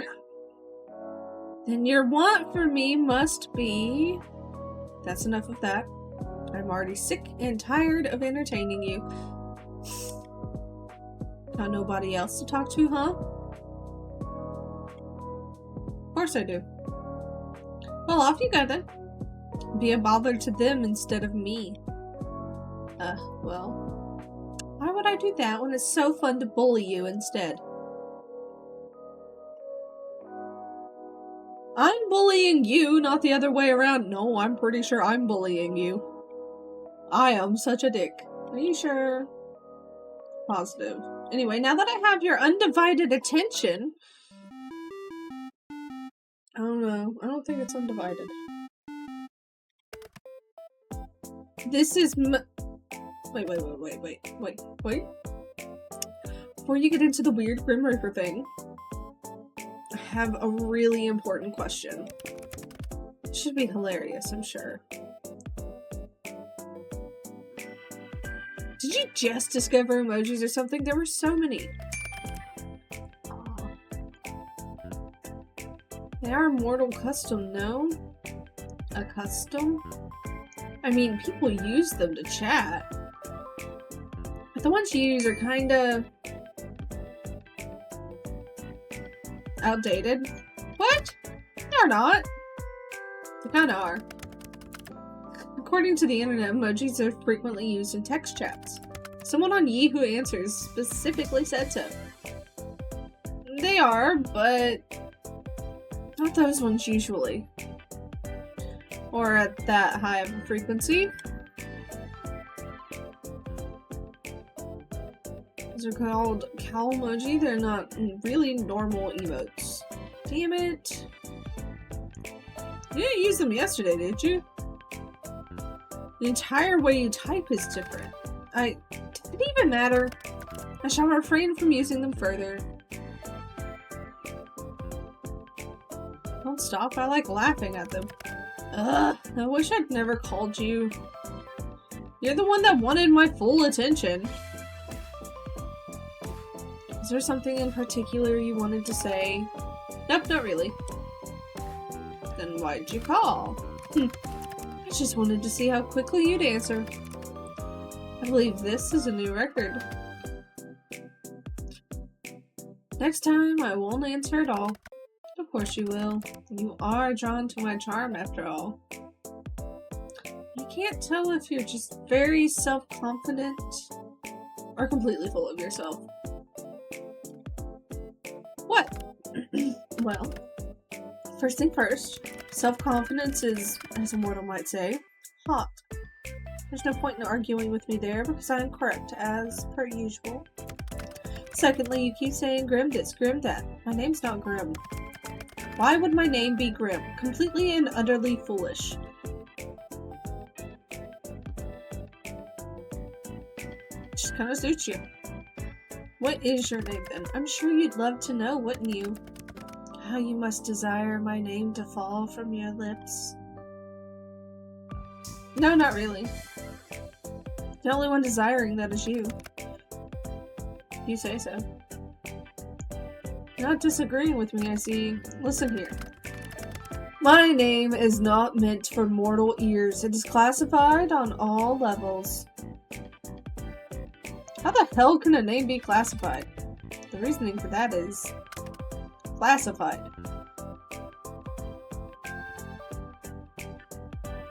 Then your want for me must be... That's enough of that. I'm already sick and tired of entertaining you. Got nobody else to talk to, huh? Of course I do. Well, off you go then. Be a bother to them instead of me. Well. Why would I do that when it's so fun to bully you instead? I'm bullying you, not the other way around. No, I'm pretty sure I'm bullying you. I am such a dick. Are you sure? Positive. Anyway, now that I have your undivided attention... I don't know. I don't think it's undivided. This is Wait. Before you get into the weird Grim Reaper thing, I have a really important question. It should be hilarious, I'm sure. Did you just discover emojis or something? There were so many. They are mortal custom, no? A custom? I mean, people use them to chat. But the ones you use are kinda... outdated. What? They're not. They kinda are. According to the internet, emojis are frequently used in text chats. Someone on Yahoo Answers specifically said so. They are, but not those ones usually. Or at that high of a frequency. These are called cow emoji. They're not really normal emotes. Damn it. You didn't use them yesterday, did you? The entire way you type is different. Did it even matter? I shall refrain from using them further. Don't stop, I like laughing at them. Ugh, I wish I'd never called you. You're the one that wanted my full attention. Is there something in particular you wanted to say? Nope, not really. Then why'd you call? I just wanted to see how quickly you'd answer. I believe this is a new record. Next time, I won't answer at all. Of course you will. You are drawn to my charm, after all. You can't tell if you're just very self-confident or completely full of yourself. Well, first thing first, self-confidence is, as a mortal might say, hot. There's no point in arguing with me there because I am correct, as per usual. Secondly, you keep saying Grim this, Grim that. My name's not Grim. Why would my name be Grim? Completely and utterly foolish. Just kind of suits you. What is your name then? I'm sure you'd love to know, wouldn't you? How you must desire my name to fall from your lips. No, not really. The only one desiring that is you. You say so. You're not disagreeing with me, I see. Listen here. My name is not meant for mortal ears. It is classified on all levels. How the hell can a name be classified? The reasoning for that is classified.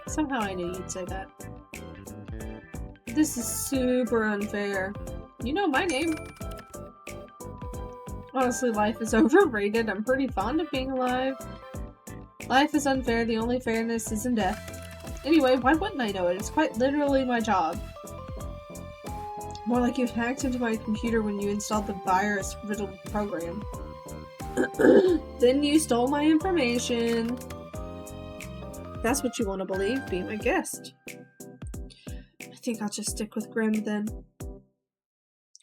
Somehow I knew you'd say that. This is super unfair. You know my name. Honestly, life is overrated. I'm pretty fond of being alive. Life is unfair. The only fairness is in death. Anyway, why wouldn't I know it? It's quite literally my job. More like you hacked into my computer when you installed the virus-riddled program. Then you stole my information. That's what you want to believe. Be my guest. I think I'll just stick with Grim then.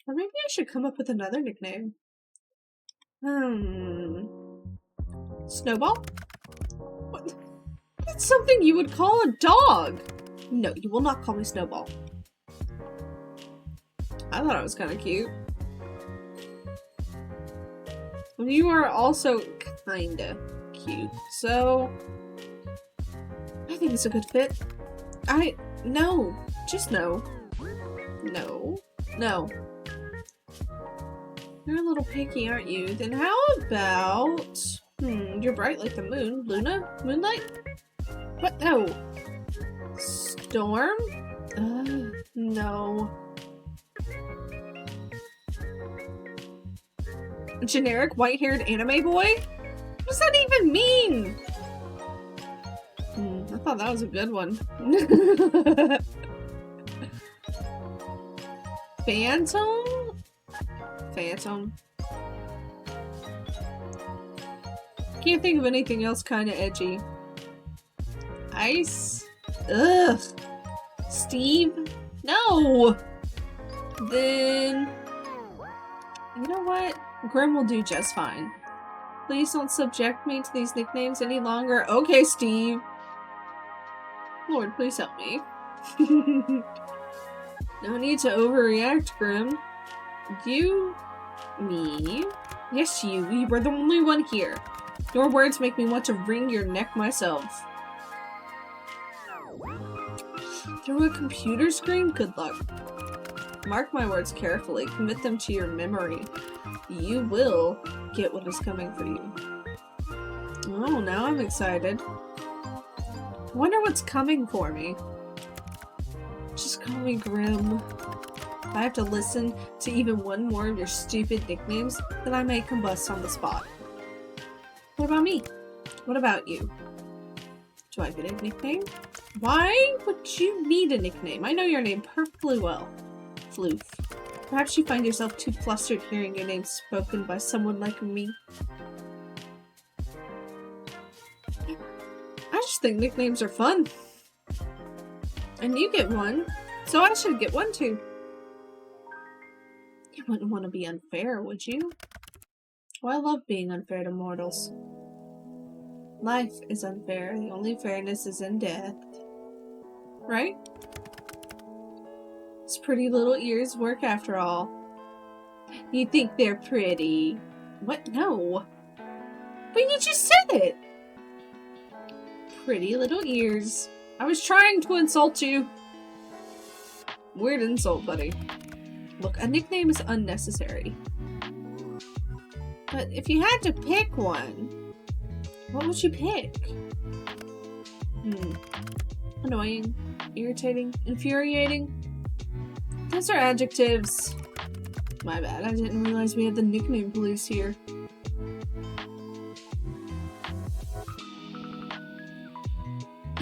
Or maybe I should come up with another nickname. Snowball? What? That's something you would call a dog! No, you will not call me Snowball. I thought it was kind of cute. You are also kinda cute, so I think it's a good fit. No. Just no. No. No. You're a little picky, aren't you? Then how about... you're bright like the moon. Luna? Moonlight? What? No. Storm? No. Generic white-haired anime boy? What does that even mean? I thought that was a good one. Phantom? Phantom. Can't think of anything else kind of edgy. Ice? Ugh. Steve? No! Then... you know what? Grim will do just fine. Please don't subject me to these nicknames any longer. Okay, Steve. Lord, please help me. No need to overreact, Grim. You? Me? Yes, you. You were the only one here. Your words make me want to wring your neck myself. Through a computer screen? Good luck. Mark my words carefully. Commit them to your memory. You will get what is coming for you. Oh, now I'm excited. I wonder what's coming for me. Just call me Grim. If I have to listen to even one more of your stupid nicknames, then I may combust on the spot. What about me? What about you? Do I get a nickname? Why would you need a nickname? I know your name perfectly well. Floof. Perhaps you find yourself too flustered hearing your name spoken by someone like me. I just think nicknames are fun. And you get one, so I should get one too. You wouldn't want to be unfair, would you? Well, I love being unfair to mortals. Life is unfair. The only fairness is in death. Right? These pretty little ears work after all. You think they're pretty. What? No. But you just said it! Pretty little ears. I was trying to insult you. Weird insult, buddy. Look, a nickname is unnecessary. But if you had to pick one, what would you pick? Annoying, irritating, infuriating. Those are adjectives. My bad, I didn't realize we had the nickname police here.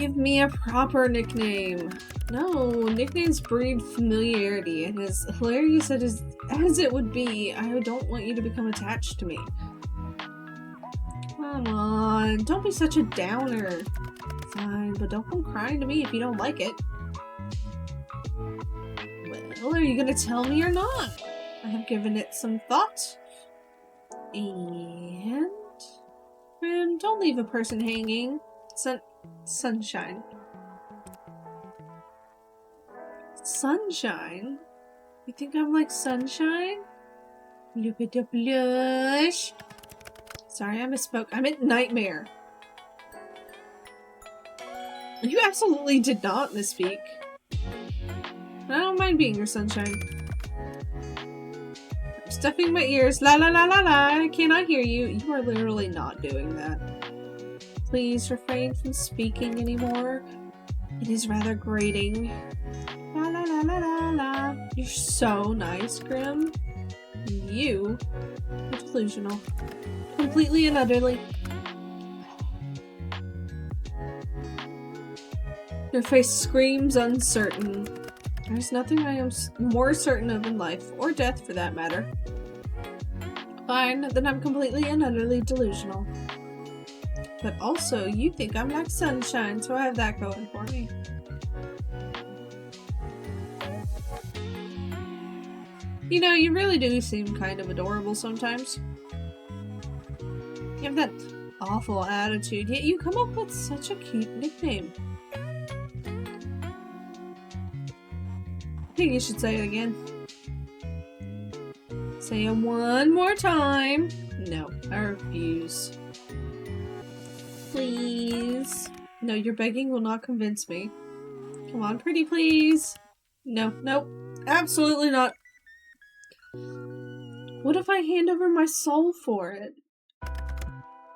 Give me a proper nickname. No, nicknames breed familiarity, and as hilarious as it would be, I don't want you to become attached to me. Come on, don't be such a downer. Fine, but don't come crying to me if you don't like it. Well, are you gonna tell me or not? I have given it some thought. And... don't leave a person hanging. Sunshine. Sunshine? You think I'm like sunshine? Look at the blush. Sorry, I misspoke. I meant nightmare. You absolutely did not misspeak. I don't mind being your sunshine. I'm stuffing my ears. La la la la la. I cannot hear you. You are literally not doing that. Please refrain from speaking anymore. It is rather grating. La la la la la la. You're so nice, Grim. You are delusional. Completely and utterly. Your face screams uncertain. There's nothing I am more certain of in life, or death for that matter. Fine, then I'm completely and utterly delusional. But also, you think I'm like sunshine, so I have that going for me. You know, you really do seem kind of adorable sometimes. You have that awful attitude, yet you come up with such a cute nickname. I think you should say it again. Say it one more time. No, I refuse. Please. No, your begging will not convince me. Come on, pretty please. No, nope. Absolutely not. What if I hand over my soul for it?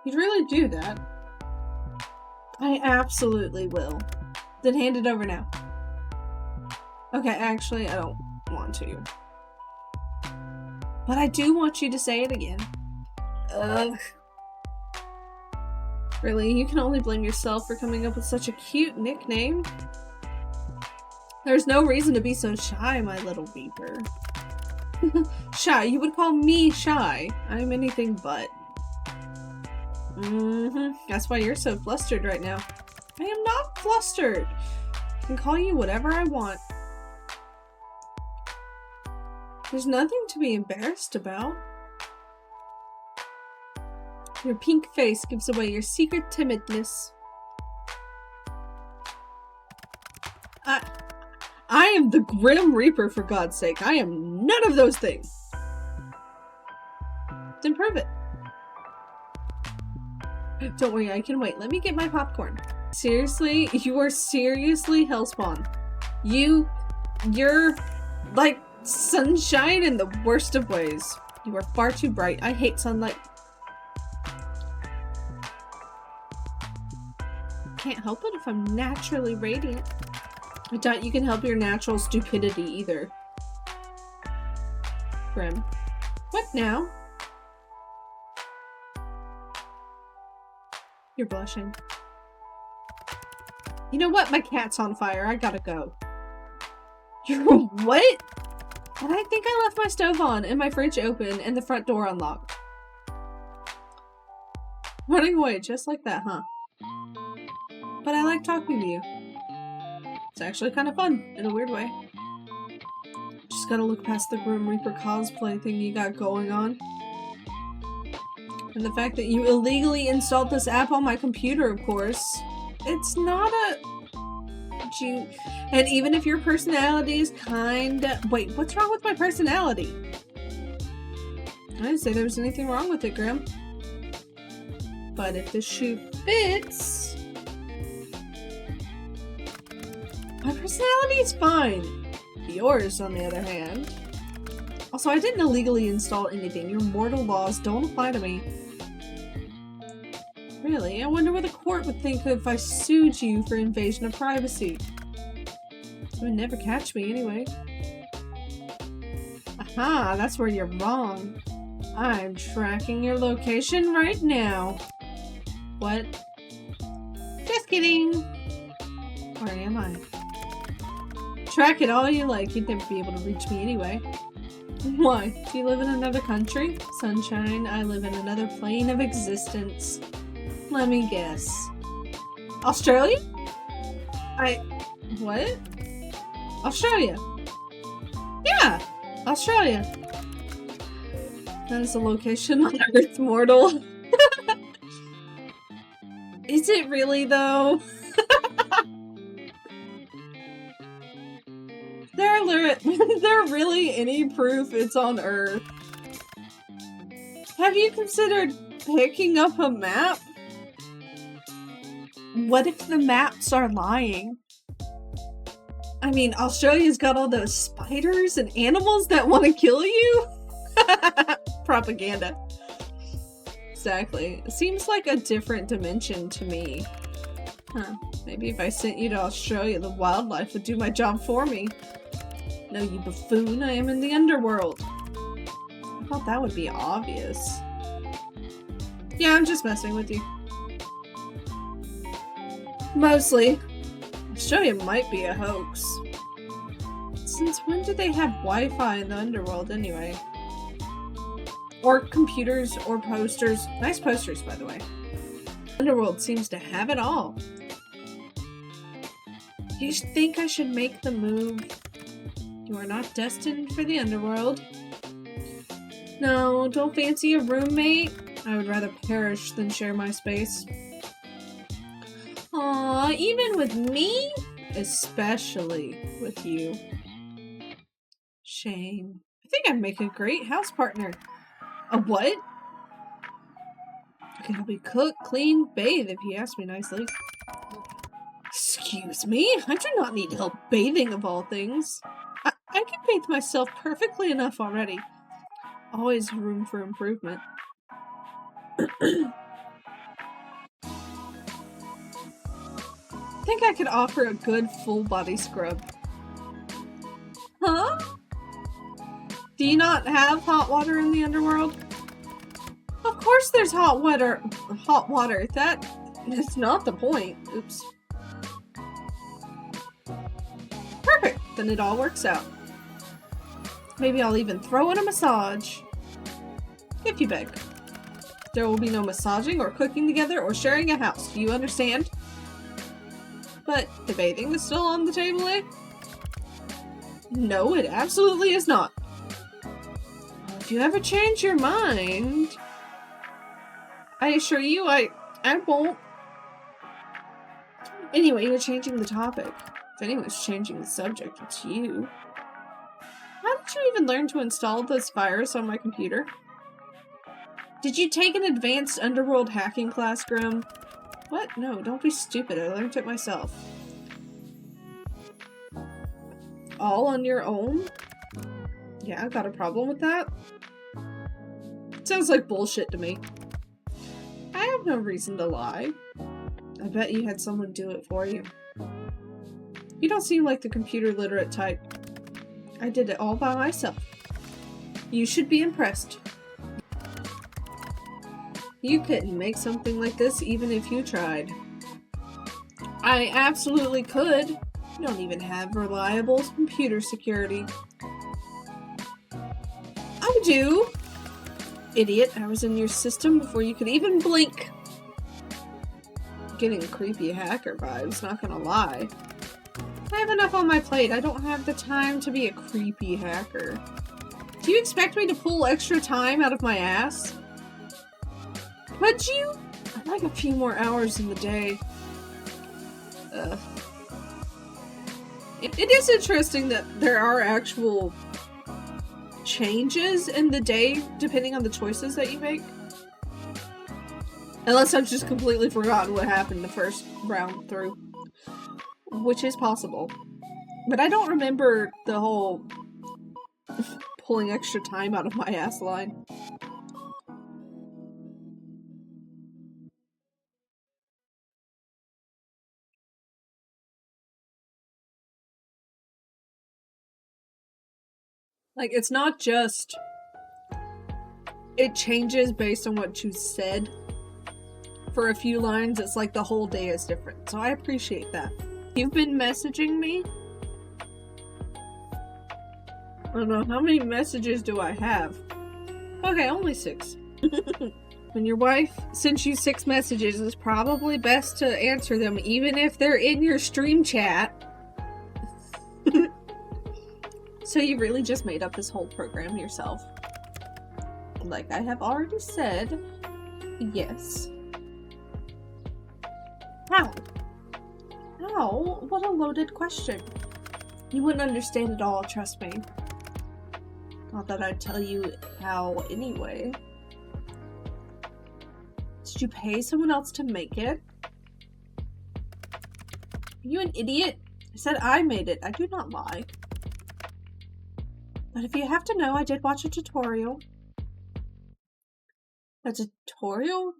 You'd really do that? I absolutely will. Then hand it over now. Okay, actually, I don't want to. But I do want you to say it again. Ugh. Really, you can only blame yourself for coming up with such a cute nickname. There's no reason to be so shy, my little beeper. Shy? You would call me shy. I'm anything but. That's why you're so flustered right now. I am not flustered. I can call you whatever I want. There's nothing to be embarrassed about. Your pink face gives away your secret timidness. I am the Grim Reaper, for God's sake. I am none of those things. Then prove it. Don't worry, I can wait. Let me get my popcorn. Seriously? You are seriously Hellspawn. You're like sunshine in the worst of ways. You are far too bright. I hate sunlight. Can't help it if I'm naturally radiant. I doubt you can help your natural stupidity either. Grim. What now? You're blushing. You know what? My cat's on fire. I gotta go. You're what? And I think I left my stove on and my fridge open and the front door unlocked. Running away just like that, huh? But I like talking to you. It's actually kind of fun, in a weird way. Just gotta look past the Grim Reaper cosplay thing you got going on. And the fact that you illegally installed this app on my computer, of course. It's not a... And even if your personality is kinda... Wait, what's wrong with my personality? I didn't say there was anything wrong with it, Grim. But if the shoe fits... My personality is fine. Yours, on the other hand. Also, I didn't illegally install anything. Your mortal laws don't apply to me. Really? I wonder what the court would think if I sued you for invasion of privacy. You would never catch me anyway. Aha, that's where you're wrong. I'm tracking your location right now. What? Just kidding. Where am I? Track it all you like, you'd never be able to reach me anyway. Why? Do you live in another country? Sunshine, I live in another plane of existence. Let me guess. Australia? What? Australia. Yeah! Australia. That is a location on Earth, mortal. Is it really, though? There really any proof it's on Earth? Have you considered picking up a map? What if the maps are lying? I mean, Australia's got all those spiders and animals that want to kill you? Propaganda. Exactly. It seems like a different dimension to me. Huh. Maybe if I sent you to Australia, the wildlife would do my job for me. No, you buffoon, I am in the underworld. I thought that would be obvious. Yeah, I'm just messing with you. Mostly. Australia might be a hoax. Since when do they have Wi-Fi in the underworld anyway? Or computers or posters. Nice posters, by the way. Underworld seems to have it all. Do you think I should make the move? You are not destined for the underworld. No, don't fancy a roommate. I would rather perish than share my space. Aw, even with me? Especially with you. Shame. I think I'd make a great house partner. A what? I can help you cook, clean, bathe if you ask me nicely. Excuse me? I do not need help bathing of all things. I can bathe myself perfectly enough already. Always room for improvement. I think I could offer a good full body scrub. Huh? Do you not have hot water in the underworld? Of course there's hot water. That is not the point. Oops. Perfect. Then it all works out. Maybe I'll even throw in a massage. If you beg. There will be no massaging or cooking together or sharing a house. Do you understand? But the bathing is still on the table, eh? No, it absolutely is not. If you ever change your mind, I assure you I won't. Anyway, you're changing the topic. If anyone's changing the subject, it's you. How did you even learn to install this virus on my computer? Did you take an advanced underworld hacking class, Grim? What? No, don't be stupid. I learned it myself. All on your own? Yeah, I got a problem with that. Sounds like bullshit to me. I have no reason to lie. I bet you had someone do it for you. You don't seem like the computer literate type. I did it all by myself. You should be impressed. You couldn't make something like this even if you tried. I absolutely could. You don't even have reliable computer security. I do. Idiot, I was in your system before you could even blink. Getting creepy hacker vibes, not gonna lie. I have enough on my plate. I don't have the time to be a creepy hacker. Do you expect me to pull extra time out of my ass? Would you? I'd like a few more hours in the day. It is interesting that there are actual changes in the day depending on the choices that you make. Unless I've just completely forgotten what happened the first round through. Which is possible. But I don't remember the whole pulling extra time out of my ass line. Like, it's not just... It changes based on what you said. For a few lines, it's like the whole day is different. So I appreciate that. You've been messaging me? I don't know, how many messages do I have? Okay, only 6. When your wife sends you 6 messages, it's probably best to answer them, even if they're in your stream chat. So you really just made up this whole program yourself. Like I have already said, yes. How? How? What a loaded question. You wouldn't understand it all, trust me. Not that I'd tell you how anyway. Did you pay someone else to make it? Are you an idiot? I said I made it. I do not lie. But if you have to know, I did watch a tutorial. A tutorial?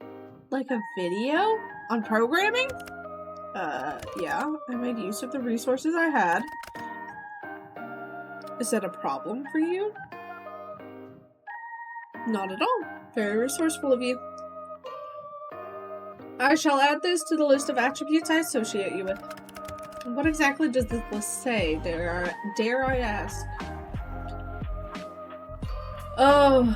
Like a video? On programming? Yeah. I made use of the resources I had. Is that a problem for you? Not at all. Very resourceful of you. I shall add this to the list of attributes I associate you with. What exactly does this list say? Dare I ask? Oh.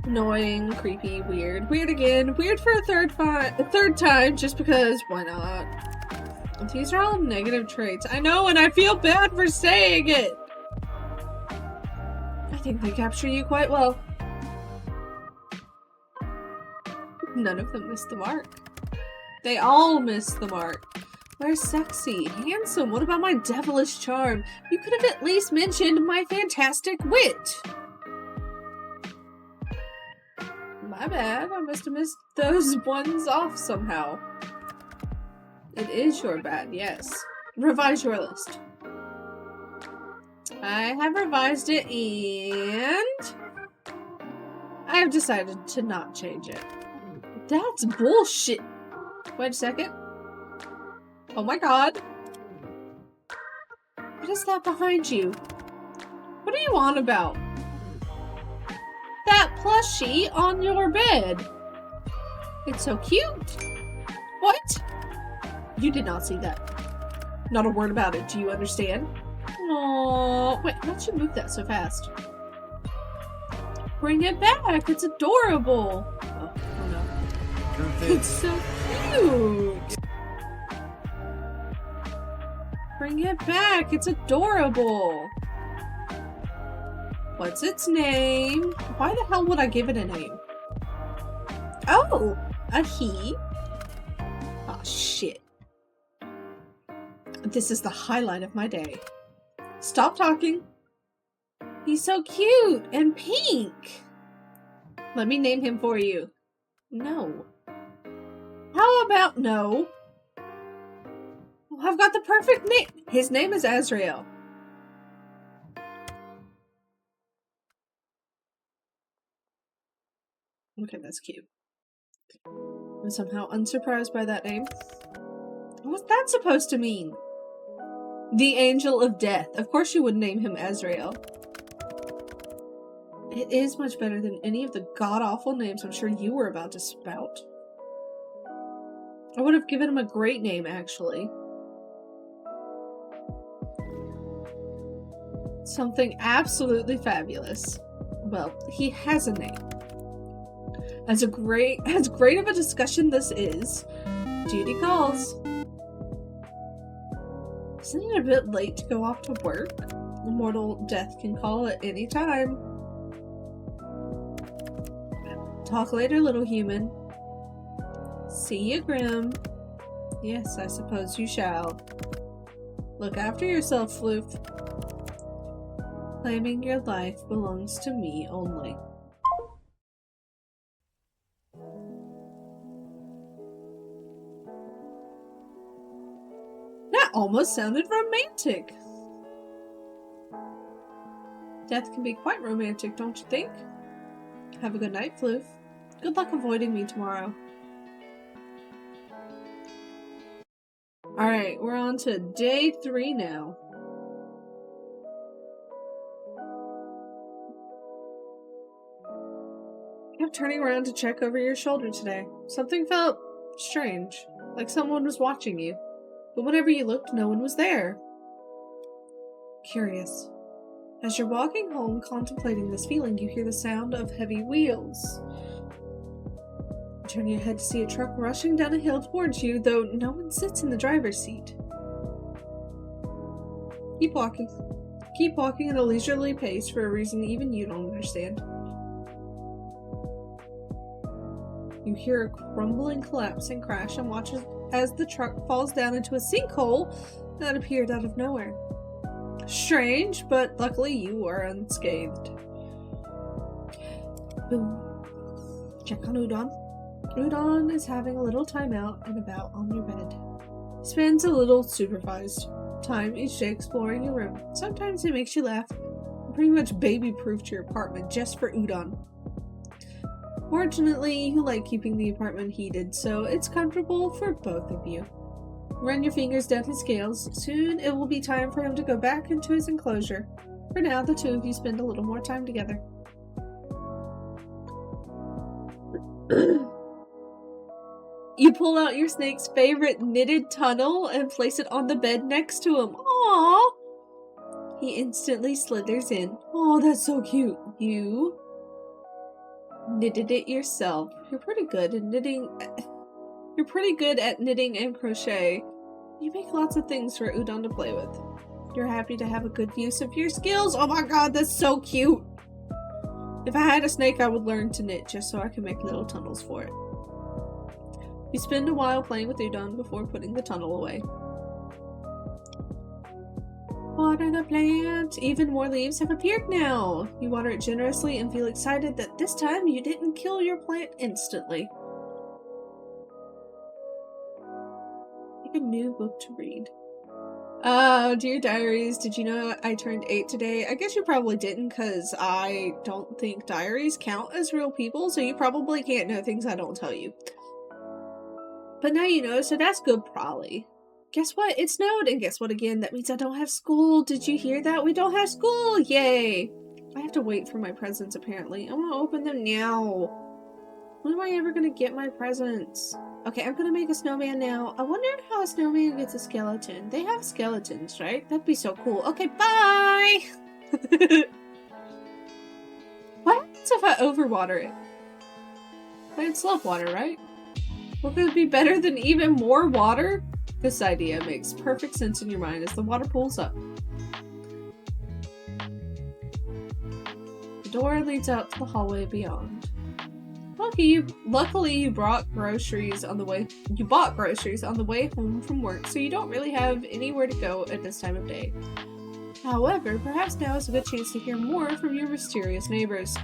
Annoying, creepy, weird. Weird again. Weird for a third time, just because, why not? These are all negative traits. I know, and I feel bad for saying it! I think they capture you quite well. None of them missed the mark. They all missed the mark. Where's sexy? Handsome? What about my devilish charm? You could have at least mentioned my fantastic wit. My bad. I must have missed those ones off somehow. It is your bad, yes. Revise your list. I have revised it and I have decided to not change it. That's bullshit. Wait a second. Oh my god. What is that behind you? What are you on about? That plushie on your bed. It's so cute. What? You did not see that. Not a word about it. Do you understand? Aww. Wait, how'd you move that so fast? Bring it back. It's adorable. Oh no. It's so cute. Bring it back. It's adorable. What's its name? Why the hell would I give it a name? Oh, a he. Oh shit. This is the highlight of my day. Stop talking. He's so cute and pink. Let me name him for you. No. How about no? Oh, I've got the perfect name. His name is Azrael. Okay, that's cute. I'm somehow unsurprised by that name. What's that supposed to mean? The Angel of Death. Of course you would name him Azrael. It is much better than any of the god-awful names I'm sure you were about to spout. I would have given him a great name, actually. Something absolutely fabulous. Well, he has a name. As great of a discussion this is, duty calls. Isn't it a bit late to go off to work? Mortal death can call at any time. Talk later, little human. See you, Grim. Yes, I suppose you shall. Look after yourself, Floof. Claiming your life belongs to me only. That almost sounded romantic. Death can be quite romantic, don't you think? Have a good night, Floof. Good luck avoiding me tomorrow. Alright, we're on to day 3 now. I kept turning around to check over your shoulder today. Something felt strange, like someone was watching you. But whenever you looked, no one was there. Curious. As you're walking home, contemplating this feeling, you hear the sound of heavy wheels. You turn your head to see a truck rushing down a hill towards you, though no one sits in the driver's seat. Keep walking. Keep walking at a leisurely pace for a reason even you don't understand. You hear a crumbling collapse and crash and watch as the truck falls down into a sinkhole that appeared out of nowhere. Strange, but luckily you are unscathed. Boom. Check on Udon. Udon is having a little time out and about on your bed. He spends a little supervised time each day exploring your room. Sometimes it makes you laugh. You pretty much baby-proofed your apartment just for Udon. Fortunately, you like keeping the apartment heated, so it's comfortable for both of you. Run your fingers down his scales. Soon it will be time for him to go back into his enclosure. For now, the two of you spend a little more time together. You pull out your snake's favorite knitted tunnel and place it on the bed next to him. Aww! He instantly slithers in. Oh, that's so cute. You knitted it yourself. You're pretty good at knitting. You're pretty good at knitting and crochet. You make lots of things for Udon to play with. You're happy to have a good use of your skills. Oh my god, that's so cute. If I had a snake, I would learn to knit just so I can make little tunnels for it. You spend a while playing with Udon before putting the tunnel away. Water the plant! Even more leaves have appeared now! You water it generously and feel excited that this time you didn't kill your plant instantly. Pick a new book to read. Dear Diaries, did you know I turned 8 today? I guess you probably didn't, because I don't think diaries count as real people, so you probably can't know things I don't tell you. But now you know, so that's good, probably. Guess what? It snowed, and guess what again? That means I don't have school. Did you hear that? We don't have school! Yay! I have to wait for my presents, apparently. I want to open them now. When am I ever going to get my presents? Okay, I'm going to make a snowman now. I wonder how a snowman gets a skeleton. They have skeletons, right? That'd be so cool. Okay, bye! What happens if I overwater it? It's love water, right? Well, could it be better than even more water? This idea makes perfect sense in your mind as the water pools up. The door leads out to the hallway beyond. Luckily you bought groceries on the way home from work, so you don't really have anywhere to go at this time of day. However, perhaps now is a good chance to hear more from your mysterious neighbors.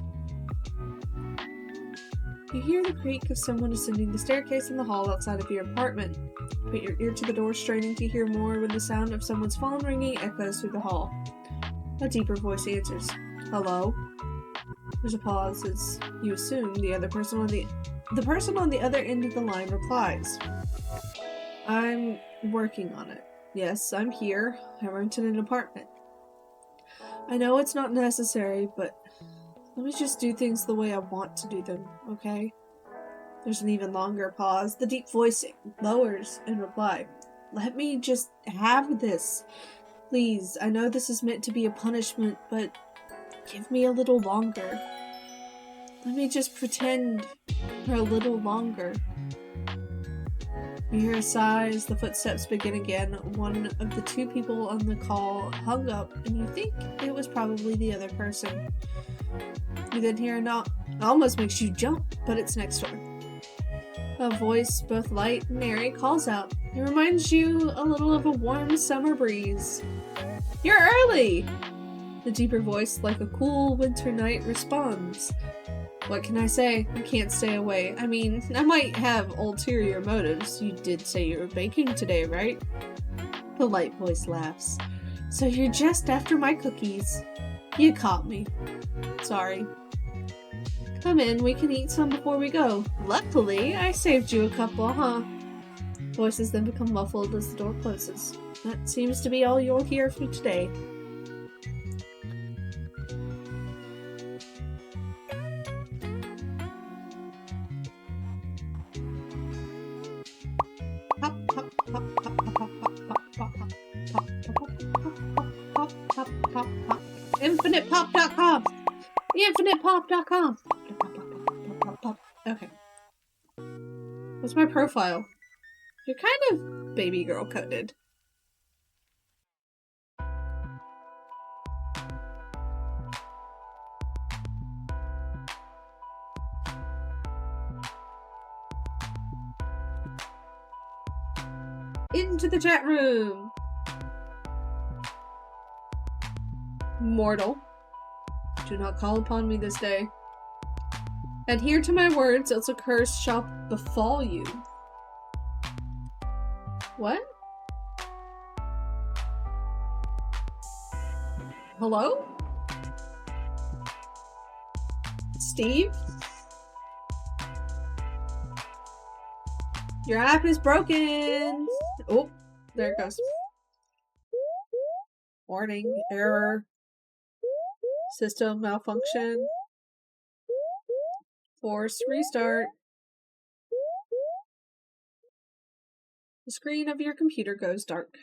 You hear the creak of someone ascending the staircase in the hall outside of your apartment. Put your ear to the door, straining to hear more when the sound of someone's phone ringing echoes through the hall. A deeper voice answers. Hello? There's a pause as you assume the person on the other end of the line replies. I'm working on it. Yes, I'm here. I rented an apartment. I know it's not necessary, but let me just do things the way I want to do them, okay? There's an even longer pause. The deep voice lowers in reply. Let me just have this. Please, I know this is meant to be a punishment, but give me a little longer. Let me just pretend for a little longer. You hear a sigh as the footsteps begin again. One of the two people on the call hung up, and you think it was probably the other person. You then hear a knock. It almost makes you jump, but it's next door. A voice, both light and airy, calls out. It reminds you a little of a warm summer breeze. You're early! The deeper voice, like a cool winter night, responds. What can I say? I can't stay away. I mean, I might have ulterior motives. You did say you were baking today, right? The light voice laughs. So you're just after my cookies. You caught me. Sorry. Come in, we can eat some before we go. Luckily, I saved you a couple, huh? Voices then become muffled as the door closes. That seems to be all you'll hear from today. Hop, hop, hop, hop, hop, hop, hop, infinitepop.com. Infinitepop.com. Okay. What's my profile? You're kind of baby girl coded. Into the chat room. Mortal, do not call upon me this day. Adhere to my words, else a curse shall befall you. What? Hello? Steve? Your app is broken! Oh, there it goes. Warning, error. System malfunction. Force restart. The screen of your computer goes dark.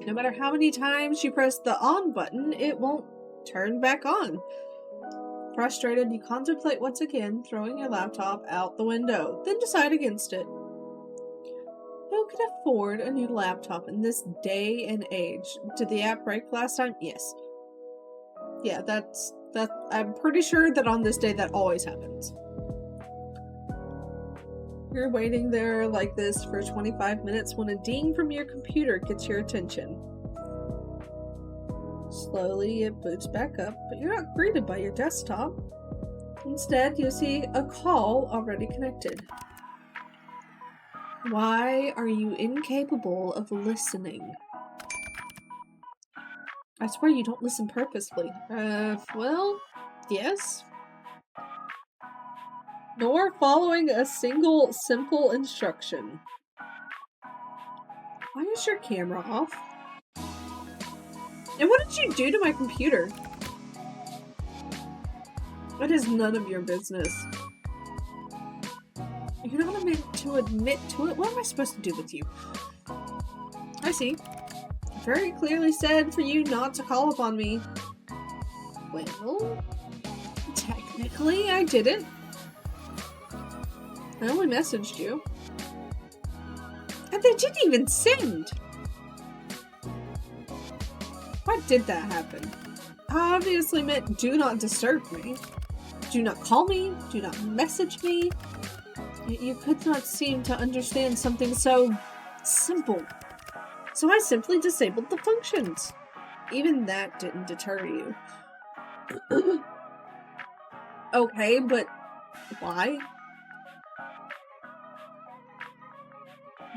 No matter how many times you press the on button, it won't turn back on. Frustrated, you contemplate once again throwing your laptop out the window, then decide against it. Who could afford a new laptop in this day and age? Did the app break last time? Yes. Yeah, that's I'm pretty sure that on this day that always happens. You're waiting there like this for 25 minutes when a ding from your computer gets your attention. Slowly it boots back up, but you're not greeted by your desktop. Instead, you see a call already connected. Why are you incapable of listening? I swear you don't listen purposefully. Well, yes. Nor following a single simple instruction. Why is your camera off? And what did you do to my computer? That is none of your business. You're not meant to admit to it. What am I supposed to do with you? I see. Very clearly said for you not to call upon me. Well, technically I didn't. I only messaged you. And they didn't even send! Why did that happen? I obviously meant do not disturb me. Do not call me. Do not message me. Yet you could not seem to understand something so simple. So I simply disabled the functions. Even that didn't deter you. Okay, but why?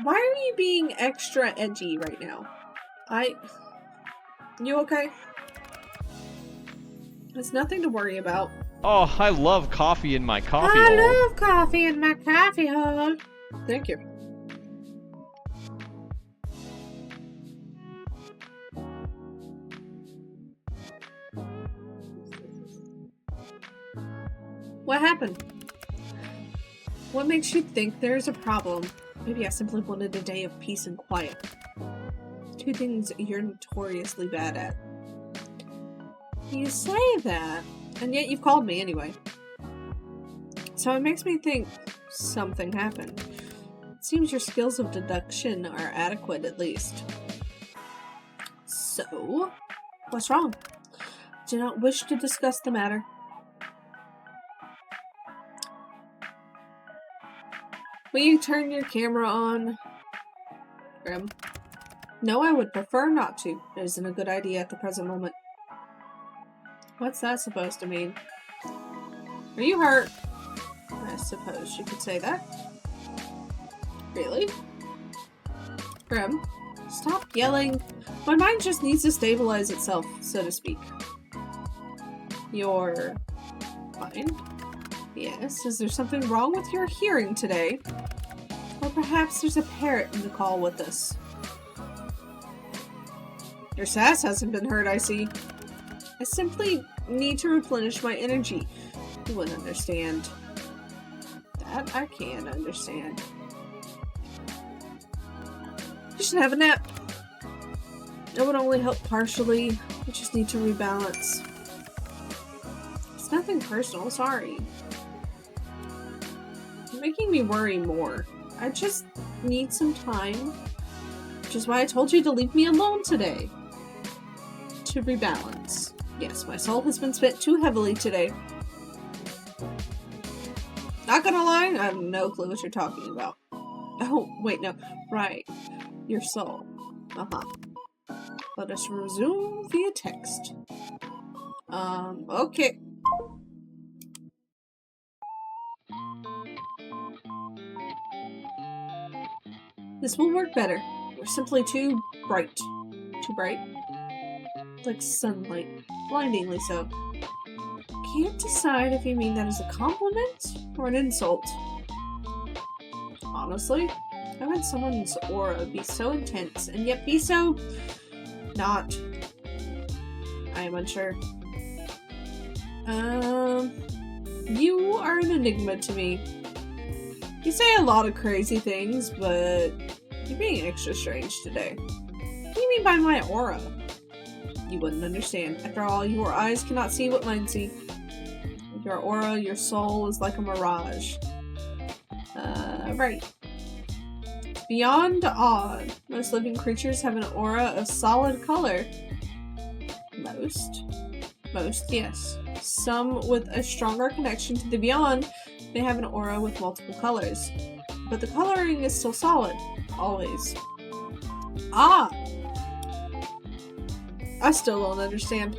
Why are you being extra edgy right now? You okay? There's nothing to worry about. Oh, I love coffee in my coffee hole. I love coffee in my coffee hole. Thank you. What happened? What makes you think there's a problem? Maybe I simply wanted a day of peace and quiet. Two things you're notoriously bad at. You say that, and yet you've called me anyway. So it makes me think something happened. It seems your skills of deduction are adequate, at least. So, what's wrong? Do not wish to discuss the matter. Will you turn your camera on? Grim. No, I would prefer not to. It isn't a good idea at the present moment. What's that supposed to mean? Are you hurt? I suppose you could say that. Really? Grim, stop yelling. My mind just needs to stabilize itself, so to speak. Your mind? Yes, is there something wrong with your hearing today? Or perhaps there's a parrot in the call with us. Your sass hasn't been hurt, I see. I simply need to replenish my energy. You wouldn't understand. That I can understand. You should have a nap. It would only help partially. You just need to rebalance. It's nothing personal, sorry. You're making me worry more. I just need some time. Which is why I told you to leave me alone today. To rebalance. Yes, my soul has been spent too heavily today. Not gonna lie, I have no clue what you're talking about. Oh, wait, no. Right. Your soul. Uh-huh. Let us resume via text. Okay. This will work better. We're simply too bright. Too bright? Like sunlight. Blindingly so. Can't decide if you mean that as a compliment or an insult. Honestly, I've had someone's aura be so intense and yet be so... not. I am unsure. You are an enigma to me. You say a lot of crazy things, but you're being extra strange today. What do you mean by my aura? You wouldn't understand. After all, your eyes cannot see what mine see. Your aura, your soul is like a mirage. Right. Beyond odd. Most living creatures have an aura of solid color. Most, yes. Some with a stronger connection to the beyond may have an aura with multiple colors. But the coloring is still solid. Always. Ah! I still don't understand.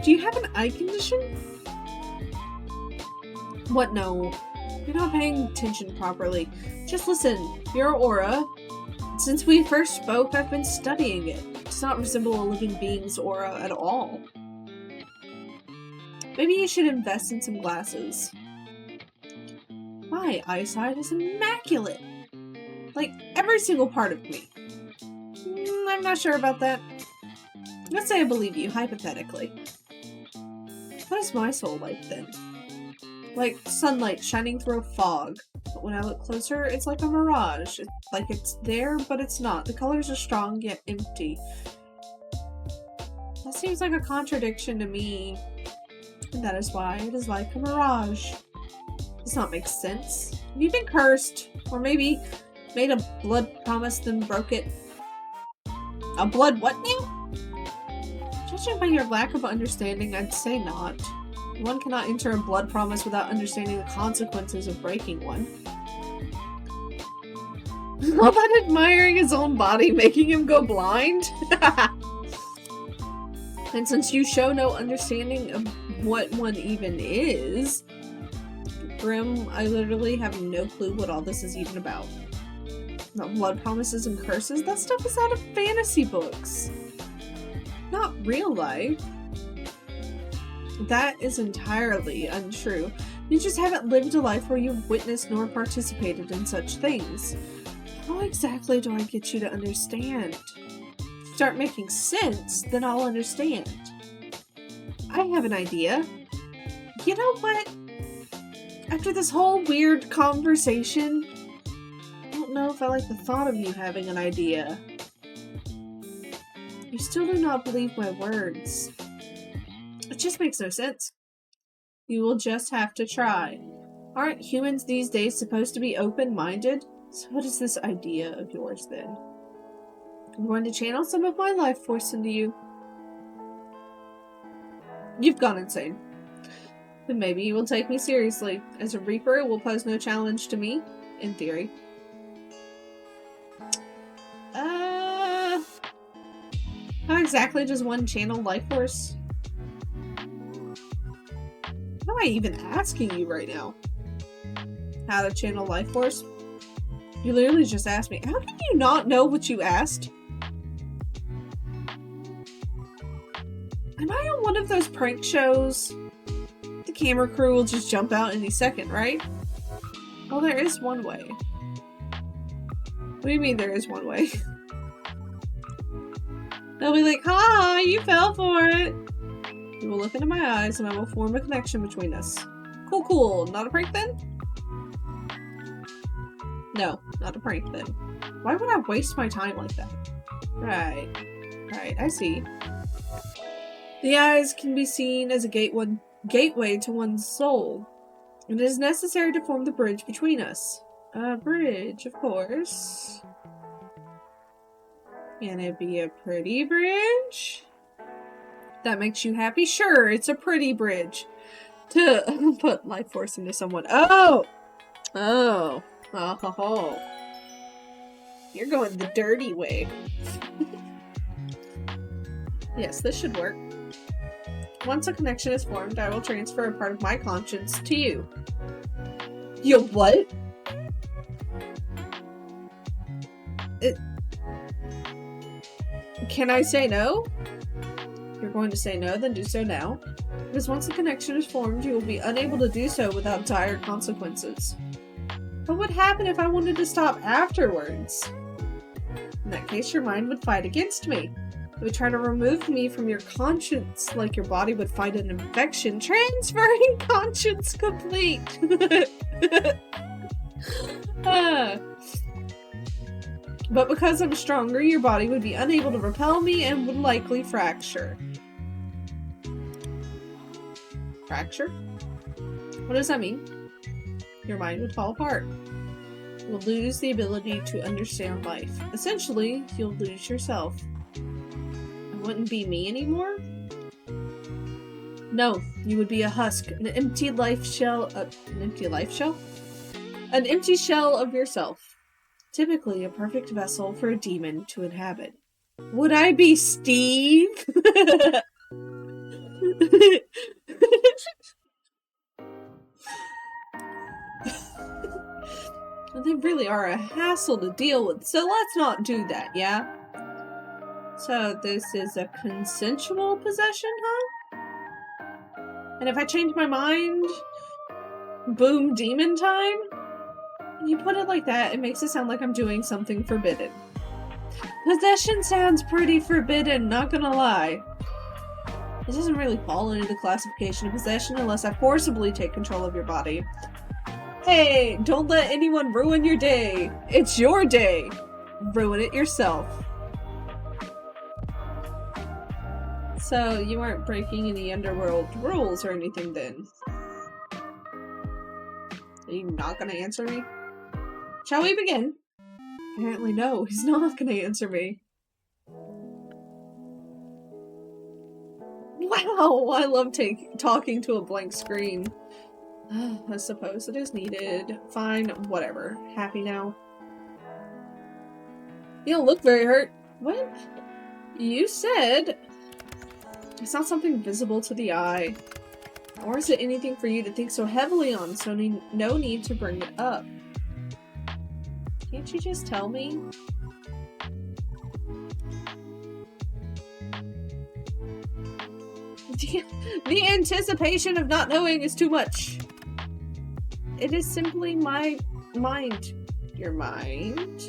Do you have an eye condition? What? No. You're not paying attention properly. Just listen. Your aura. Since we first spoke, I've been studying it. It does not resemble a living being's aura at all. Maybe you should invest in some glasses. My eyesight is immaculate. Like, every single part of me. I'm not sure about that. Let's say I believe you, hypothetically. What is my soul like, then? Like sunlight shining through a fog. But when I look closer, it's like a mirage. It's like it's there, but it's not. The colors are strong, yet empty. That seems like a contradiction to me. And that is why it is like a mirage. Does not make sense. Have you been cursed? Or maybe made a blood promise, then broke it? A blood what now? Judging by your lack of understanding, I'd say not. One cannot enter a blood promise without understanding the consequences of breaking one. All that admiring his own body, making him go blind? And since you show no understanding of what one even is, Grim, I literally have no clue what all this is even about. Not blood promises and curses? That stuff is out of fantasy books. Not real life. That is entirely untrue. You just haven't lived a life where you've witnessed nor participated in such things. How exactly do I get you to understand? Start making sense, then I'll understand. I have an idea. You know what? After this whole weird conversation, I don't know if I like the thought of you having an idea. You still do not believe my words. It just makes no sense. You will just have to try. Aren't humans these days supposed to be open-minded? So what is this idea of yours then? I'm going to channel some of my life force into you. You've gone insane. Then maybe you will take me seriously. As a Reaper, it will pose no challenge to me, in theory. How exactly does one channel life force? What am I even asking you right now? How to channel life force? You literally just asked me. How can you not know what you asked? Am I on one of those prank shows? The camera crew will just jump out any second, right? Oh, there is one way. What do you mean there is one way? They'll be like, ha, you fell for it. You will look into my eyes and I will form a connection between us. Cool, cool. Not a prank then? No, not a prank then. Why would I waste my time like that? Right, I see. The eyes can be seen as a gateway to one's soul. It is necessary to form the bridge between us. A bridge, of course. Can it be a pretty bridge? That makes you happy? Sure, it's a pretty bridge. To put life force into someone. Oh! Oh. Oh ho ho. You're going the dirty way. Yes, this should work. Once a connection is formed, I will transfer a part of my conscience to you. Yo, what? Can I say no? If you're going to say no, then do so now. Because once a connection is formed, you will be unable to do so without dire consequences. What would happen if I wanted to stop afterwards? In that case, your mind would fight against me. It would try to remove me from your conscience, like your body would fight an infection. Transferring conscience complete! But because I'm stronger, your body would be unable to repel me and would likely fracture. Fracture? What does that mean? Your mind would fall apart. You will lose the ability to understand life. Essentially, you'll lose yourself. It wouldn't be me anymore? No, you would be a husk, an empty life shell. An empty life shell? An empty shell of yourself. Typically a perfect vessel for a demon to inhabit. Would I be Steve? They really are a hassle to deal with, so let's not do that, yeah? So this is a consensual possession, huh? And if I change my mind, boom, demon time? When you put it like that, it makes it sound like I'm doing something forbidden. Possession sounds pretty forbidden, not gonna lie. It doesn't really fall into the classification of possession unless I forcibly take control of your body. Hey, don't let anyone ruin your day. It's your day. Ruin it yourself. So, you aren't breaking any underworld rules or anything then? Are you not gonna answer me? Shall we begin? Apparently no, he's not gonna answer me. Wow, I love talking to a blank screen. I suppose it is needed. Fine, whatever. Happy now? You don't look very hurt. What? You said it's not something visible to the eye. Or is it anything for you to think so heavily on, so no need to bring it up? Can't you just tell me? The anticipation of not knowing is too much. It is simply my mind. Your mind?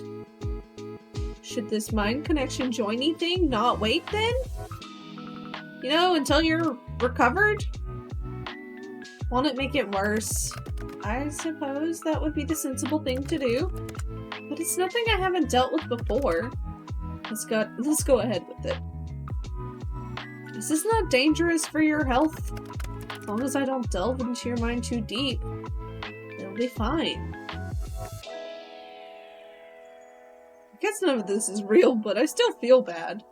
Should this mind connection join anything? Not wait then? You know, until you're recovered? Won't it make it worse? I suppose that would be the sensible thing to do. But it's nothing I haven't dealt with before. Let's go ahead with it. Is this not dangerous for your health? As long as I don't delve into your mind too deep, it'll be fine. I guess none of this is real, but I still feel bad.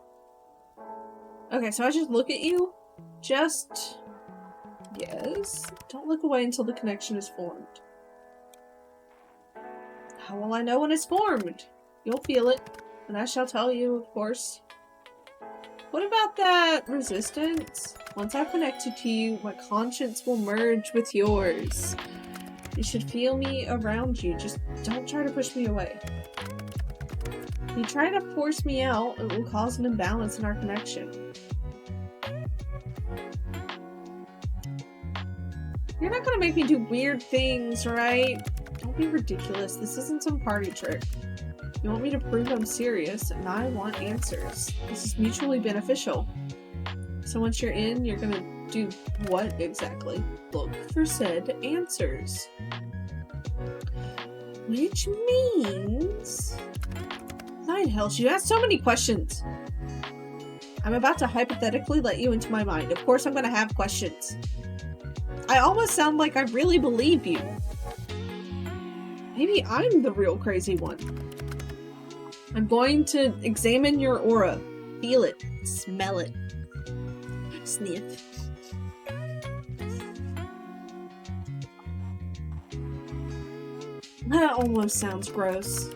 Okay, so I just look at you. Just... yes. Don't look away until the connection is formed. How will I know when it's formed? You'll feel it, and I shall tell you, of course. What about that resistance? Once I've connected to you, my conscience will merge with yours. You should feel me around you. Just don't try to push me away. If you try to force me out, it will cause an imbalance in our connection. You're not gonna make me do weird things, right? Don't be ridiculous. This isn't some party trick. You want me to prove I'm serious, and I want answers. This is mutually beneficial. So once you're in, you're gonna do what exactly? Look for said answers. Which means... Nine hell, she asked so many questions. I'm about to hypothetically let you into my mind. Of course I'm gonna have questions. I almost sound like I really believe you. Maybe I'm the real crazy one. I'm going to examine your aura. Feel it. Smell it. Sniff. That almost sounds gross.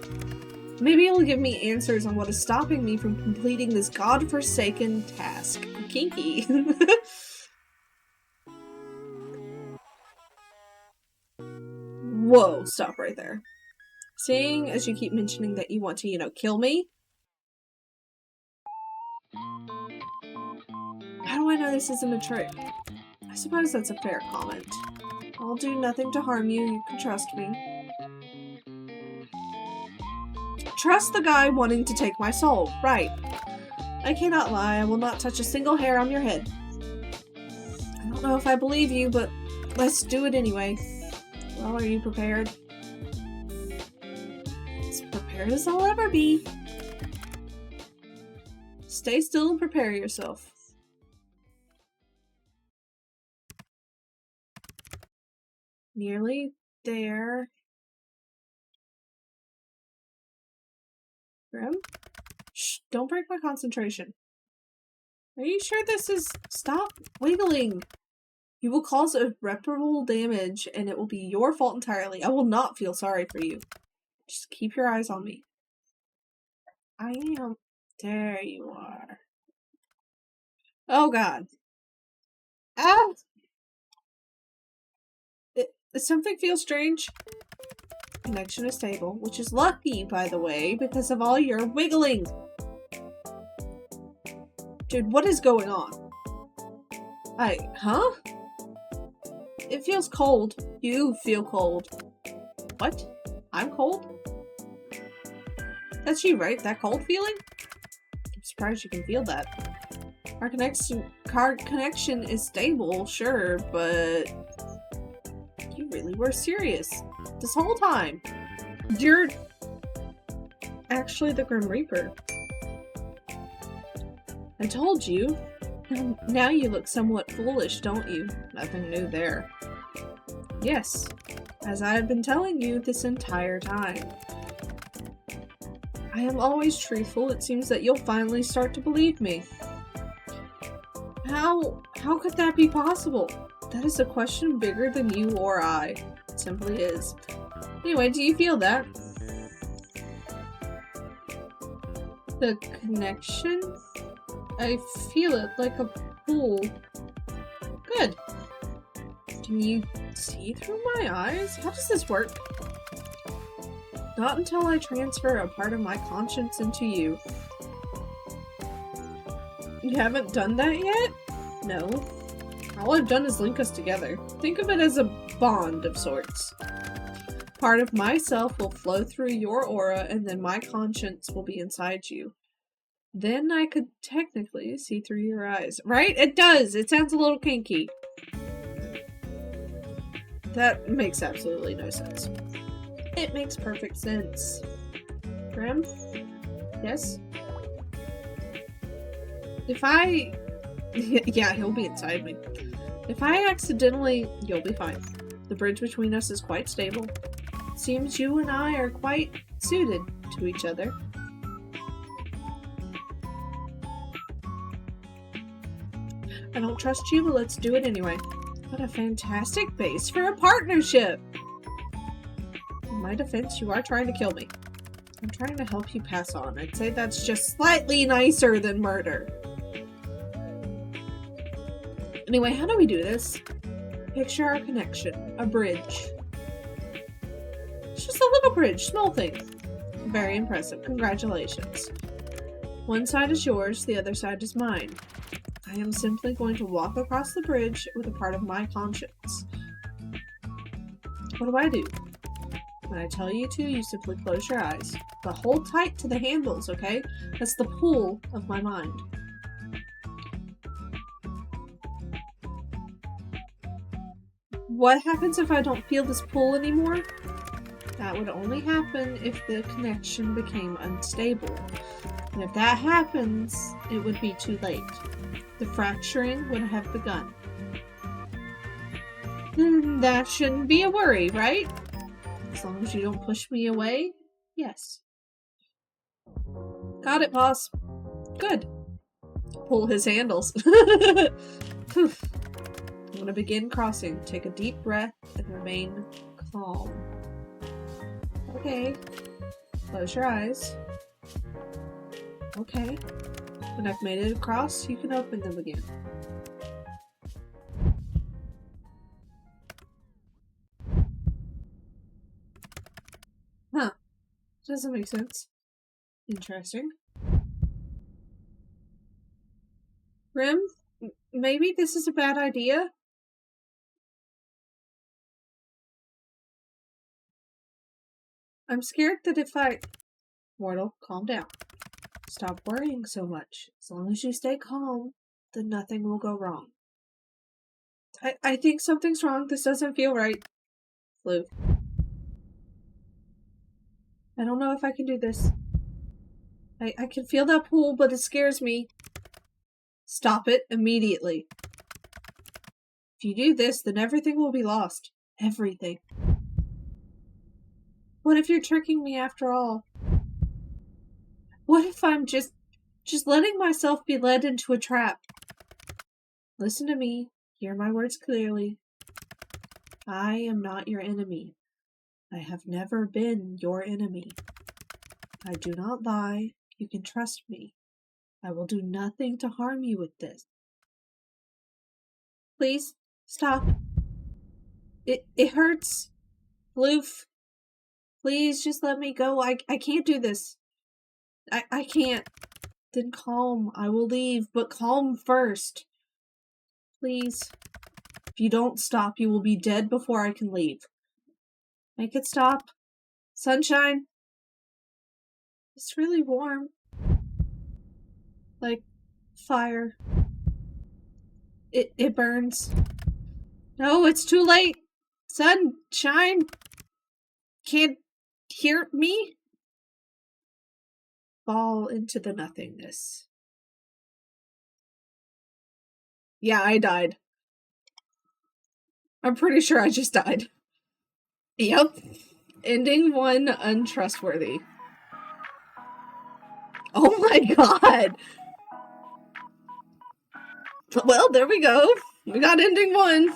Maybe it'll give me answers on what is stopping me from completing this godforsaken task. Kinky. Whoa, stop right there. Seeing as you keep mentioning that you want to, you know, kill me. How do I know this isn't a trick? I suppose that's a fair comment. I'll do nothing to harm you, you can trust me. Trust the guy wanting to take my soul, right. I cannot lie, I will not touch a single hair on your head. I don't know if I believe you, but let's do it anyway. Well, are you prepared? As prepared as I'll ever be. Stay still and prepare yourself. Nearly there. Grim? Shh, don't break my concentration. Are you sure this is— Stop wiggling! You will cause irreparable damage, and it will be your fault entirely. I will not feel sorry for you. Just keep your eyes on me. I am. There you are. Oh god. Ah! Something feels strange. Connection is stable, which is lucky, by the way, because of all your wiggling. Dude, what is going on? Huh? It feels cold. You feel cold. What? I'm cold? That's you, right? That cold feeling? I'm surprised you can feel that. Our connection is stable, sure, but you really were serious this whole time. You're actually the Grim Reaper. I told you. Now you look somewhat foolish, don't you? Nothing new there. Yes, as I have been telling you this entire time. I am always truthful. It seems that you'll finally start to believe me. How could that be possible? That is a question bigger than you or I. It simply is. Anyway, do you feel that? The connection? I feel it like a pool. Good. Can you see through my eyes? How does this work? Not until I transfer a part of my conscience into you. You haven't done that yet? No. All I've done is link us together. Think of it as a bond of sorts. Part of myself will flow through your aura, and then my conscience will be inside you. Then I could technically see through your eyes. Right? It does! It sounds a little kinky. That makes absolutely no sense. It makes perfect sense. Grim? Yes? If I... yeah, he'll be inside me. If I accidentally... You'll be fine. The bridge between us is quite stable. It seems you and I are quite suited to each other. I don't trust you, but let's do it anyway. What a fantastic base for a partnership! In my defense, you are trying to kill me. I'm trying to help you pass on. I'd say that's just slightly nicer than murder. Anyway, how do we do this? Picture our connection. A bridge. It's just a little bridge. Small thing. Very impressive. Congratulations. One side is yours, the other side is mine. I am simply going to walk across the bridge with a part of my conscience. What do I do? When I tell you to, you simply close your eyes. But hold tight to the handles, okay? That's the pull of my mind. What happens if I don't feel this pull anymore? That would only happen if the connection became unstable. And if that happens, it would be too late. The fracturing would have begun. That shouldn't be a worry, right? As long as you don't push me away, yes. Got it, boss. Good. Pull his handles. I'm gonna begin crossing. Take a deep breath and remain calm. Okay. Close your eyes. Okay. When I've made it across, you can open them again. Huh. Doesn't make sense. Interesting. Rim, maybe this is a bad idea? I'm scared that if I... Mortal, calm down. Stop worrying so much. As long as you stay calm, then nothing will go wrong. I think something's wrong. This doesn't feel right. Floof. I don't know if I can do this. I can feel that pull, but it scares me. Stop it immediately. If you do this, then everything will be lost. Everything. What if you're tricking me after all? What if I'm just letting myself be led into a trap? Listen to me. Hear my words clearly. I am not your enemy. I have never been your enemy. I do not lie. You can trust me. I will do nothing to harm you with this. Please, stop. It hurts. Floof. Please just let me go. I can't do this. I can't. Then calm. I will leave, but calm first. Please. If you don't stop, you will be dead before I can leave. Make it stop. Sunshine. It's really warm. Like fire. It burns. No, it's too late. Sunshine. Can't hear me? Fall into the nothingness. Yeah, I died. I'm pretty sure I just died. Yep. Ending 1, untrustworthy. Oh my god! Well, there we go. We got ending 1.